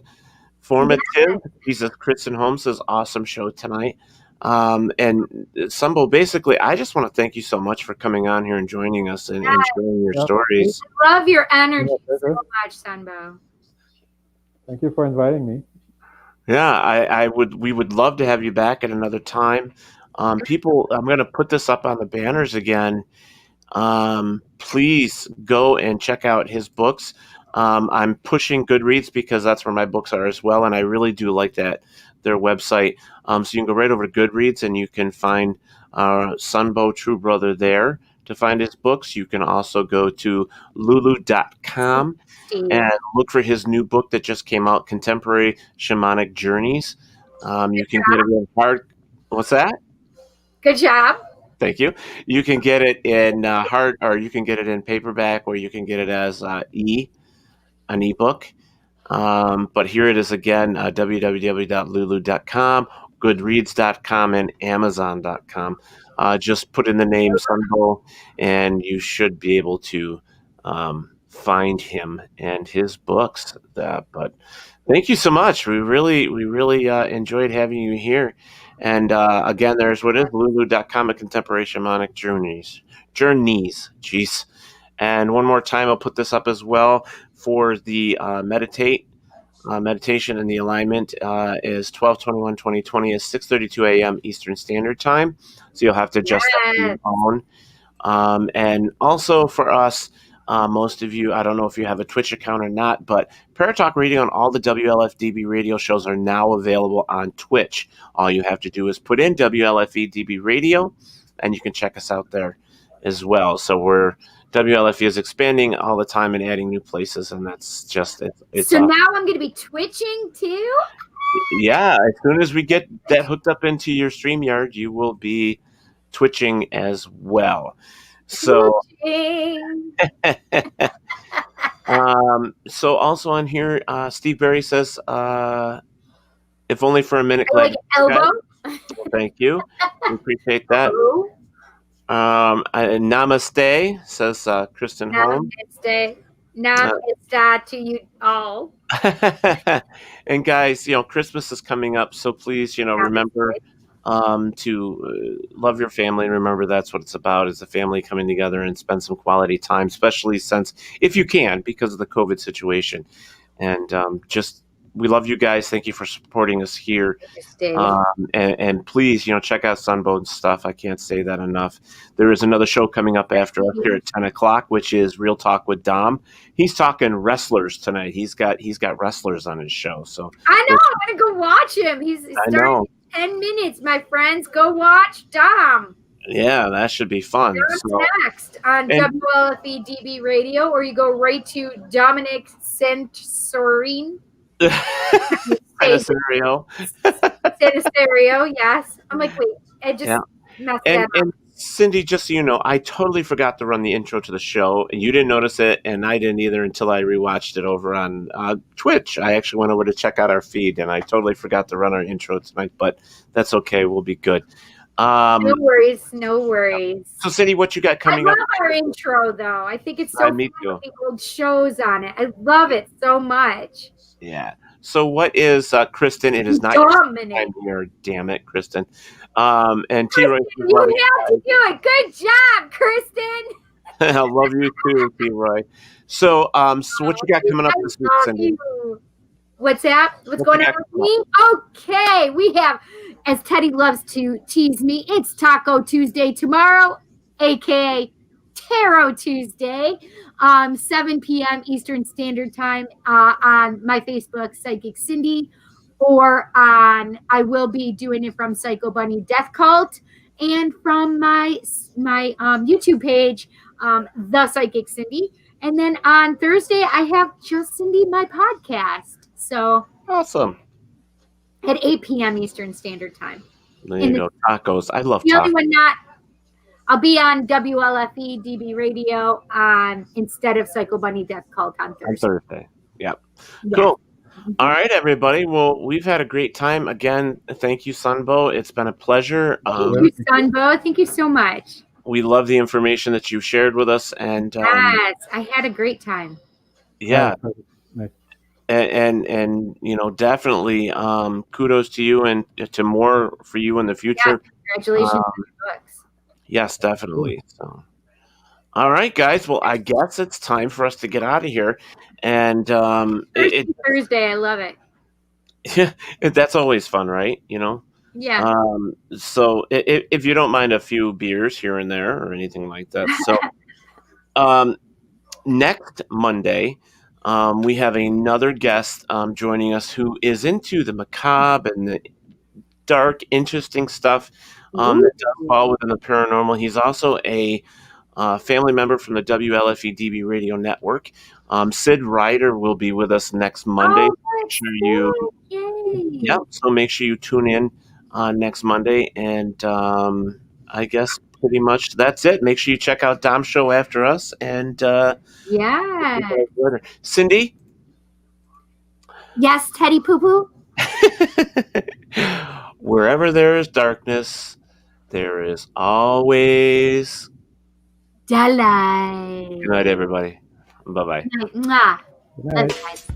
Speaker 3: Jesus Kristen Holmes says, awesome show tonight. And SunBôw, basically, I just want to thank you so much for coming on here and joining us and sharing your stories.
Speaker 4: I love your energy so much, SunBôw.
Speaker 1: Thank you for inviting me.
Speaker 3: Yeah, we would love to have you back at another time. People, I'm going to put this up on the banners again. Please go and check out his books. I'm pushing Goodreads because that's where my books are as well, and I really do like their website. So you can go right over to Goodreads and you can find SunBôw Truebrother there to find his books. You can also go to lulu.com and look for his new book that just came out, Contemporary Shamanic Journeys. You can get it in hard. What's that?
Speaker 4: Good job.
Speaker 3: Thank you. You can get it in hard, or you can get it in paperback, or you can get it as an ebook. But here it is again, www.lulu.com, goodreads.com, and amazon.com. Just put in the name SunBôw, and you should be able to find him and his books. But thank you so much. We really enjoyed having you here. And again, there's what is lulu.com, a contemporary shamanic journeys. Jeez. And one more time, I'll put this up as well for the meditation, and the alignment is 12/21/2020 is 6:32 a.m. Eastern Standard Time. So you'll have to adjust that on your phone. And also for us, most of you, I don't know if you have a Twitch account or not, but Paratalk Radio and all the WLFDB radio shows are now available on Twitch. All you have to do is put in WLFEDB Radio, and you can check us out there as well. So WLFE is expanding all the time and adding new places, and that's just it.
Speaker 4: So now I'm going to be twitching too?
Speaker 3: Yeah, as soon as we get that hooked up into your StreamYard, you will be twitching as well. So, so also on here, Steve Berry says, if only for a minute.
Speaker 4: Like elbow?
Speaker 3: Thank you. We appreciate that. Namaste, says Kristen Holmes.
Speaker 4: Namaste to you all.
Speaker 3: And guys, Christmas is coming up, so please, remember to love your family, and remember that's what it's about, is the family coming together and spend some quality time, especially since, if you can, because of the COVID situation. And we love you guys. Thank you for supporting us here. And please, check out SunBôw's stuff. I can't say that enough. There is another show coming up after us here at 10 o'clock, which is Real Talk with Dom. He's talking wrestlers tonight. He's got wrestlers on his show. So
Speaker 4: I know. I'm going to go watch him. He's starting in 10 minutes, my friends. Go watch Dom.
Speaker 3: Yeah, that should be fun.
Speaker 4: Dom's next on WLFE DB Radio, or you go right to Dominic Sensorine.
Speaker 3: Scenario,
Speaker 4: yes. I'm like, wait, I just messed that up.
Speaker 3: And Cindy, just so you know, I totally forgot to run the intro to the show, and you didn't notice it, and I didn't either until I rewatched it over on Twitch. I actually went over to check out our feed, and I totally forgot to run our intro tonight, but that's okay. We'll be good.
Speaker 4: No worries.
Speaker 3: So, Cindy, what you got coming up?
Speaker 4: I love our intro, though. I think it's so fun with the old shows on it. I love it so much.
Speaker 3: Yeah. So what is Kristen? It is not your damn it, Kristen. And T. Roy.
Speaker 4: You have to do it. Good job, Kristen.
Speaker 3: I love you too, T. Roy. So, so what you got coming up this week, Cindy?
Speaker 4: What's that? What's going on with me? Okay, we have, as Teddy loves to tease me, it's Taco Tuesday tomorrow, aka Tarot Tuesday, 7 p.m. Eastern Standard Time on my Facebook, Psychic Cindy, or I will be doing it from Psycho Bunny Death Cult, and from my YouTube page, The Psychic Cindy. And then on Thursday, I have Just Cindy, my podcast. So
Speaker 3: awesome.
Speaker 4: At 8 p.m. Eastern Standard Time.
Speaker 3: There you go. Tacos. I love
Speaker 4: the
Speaker 3: tacos.
Speaker 4: The only one not. I'll be on WLFE DB Radio instead of Psycho Bunny Death Cult on Thursday.
Speaker 3: Yep. Yeah. Cool. All right, everybody. Well, we've had a great time. Again, thank you, SunBôw. It's been a pleasure.
Speaker 4: Thank you, SunBôw. Thank you so much.
Speaker 3: We love the information that you shared with us. And
Speaker 4: yes, I had a great time.
Speaker 3: Yeah. And definitely kudos to you and to more for you in the future.
Speaker 4: Yeah, congratulations on the books.
Speaker 3: Yes, definitely. So, all right, guys. Well, I guess it's time for us to get out of here. And
Speaker 4: Thursday, I love it.
Speaker 3: Yeah, that's always fun, right?
Speaker 4: Yeah.
Speaker 3: So if you don't mind a few beers here and there or anything like that. So next Monday, we have another guest joining us who is into the macabre and the dark, interesting stuff that does fall within the paranormal. He's also a family member from the WLFE DB Radio Network. Sid Ryder will be with us next Monday. So make sure you tune in next Monday. And I guess pretty much that's it. Make sure you check out Dom's show after us. And Cindy?
Speaker 4: Yes, Teddy Poo Poo?
Speaker 3: Wherever there is darkness, there is always
Speaker 4: daylight.
Speaker 3: Good night, everybody. Bye-bye.
Speaker 4: Good night. That's nice.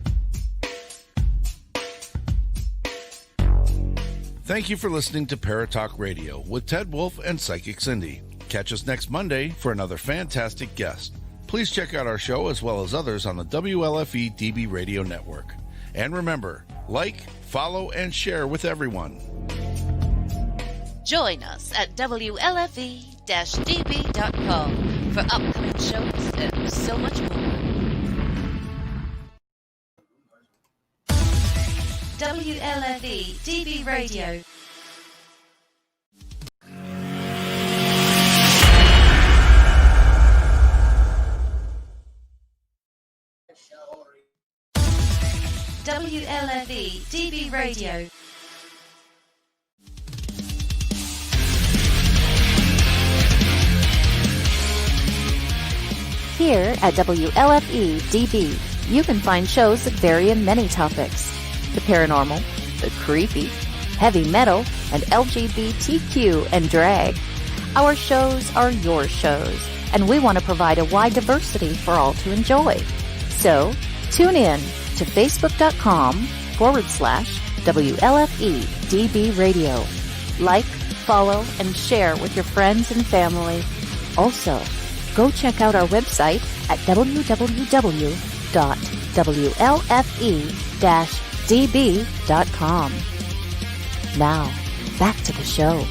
Speaker 6: Thank you for listening to Paratalk Radio with Ted Wolf and Psychic Cindy. Catch us next Monday for another fantastic guest. Please check out our show as well as others on the WLFE DB Radio Network. And remember, like, follow, and share with everyone.
Speaker 2: Join us at WLFE-DB.com for upcoming shows and so much more. WLFE DB Radio. WLFE DB Radio. Here at WLFE DB, you can find shows that vary in many topics: the paranormal, the creepy, heavy metal, and LGBTQ and drag. Our shows are your shows, and we want to provide a wide diversity for all to enjoy. So, tune in to Facebook.com/WLFE DB Radio. Like, follow, and share with your friends and family. Also, go check out our website at www.WLFE-DB.com. Now, back to the show.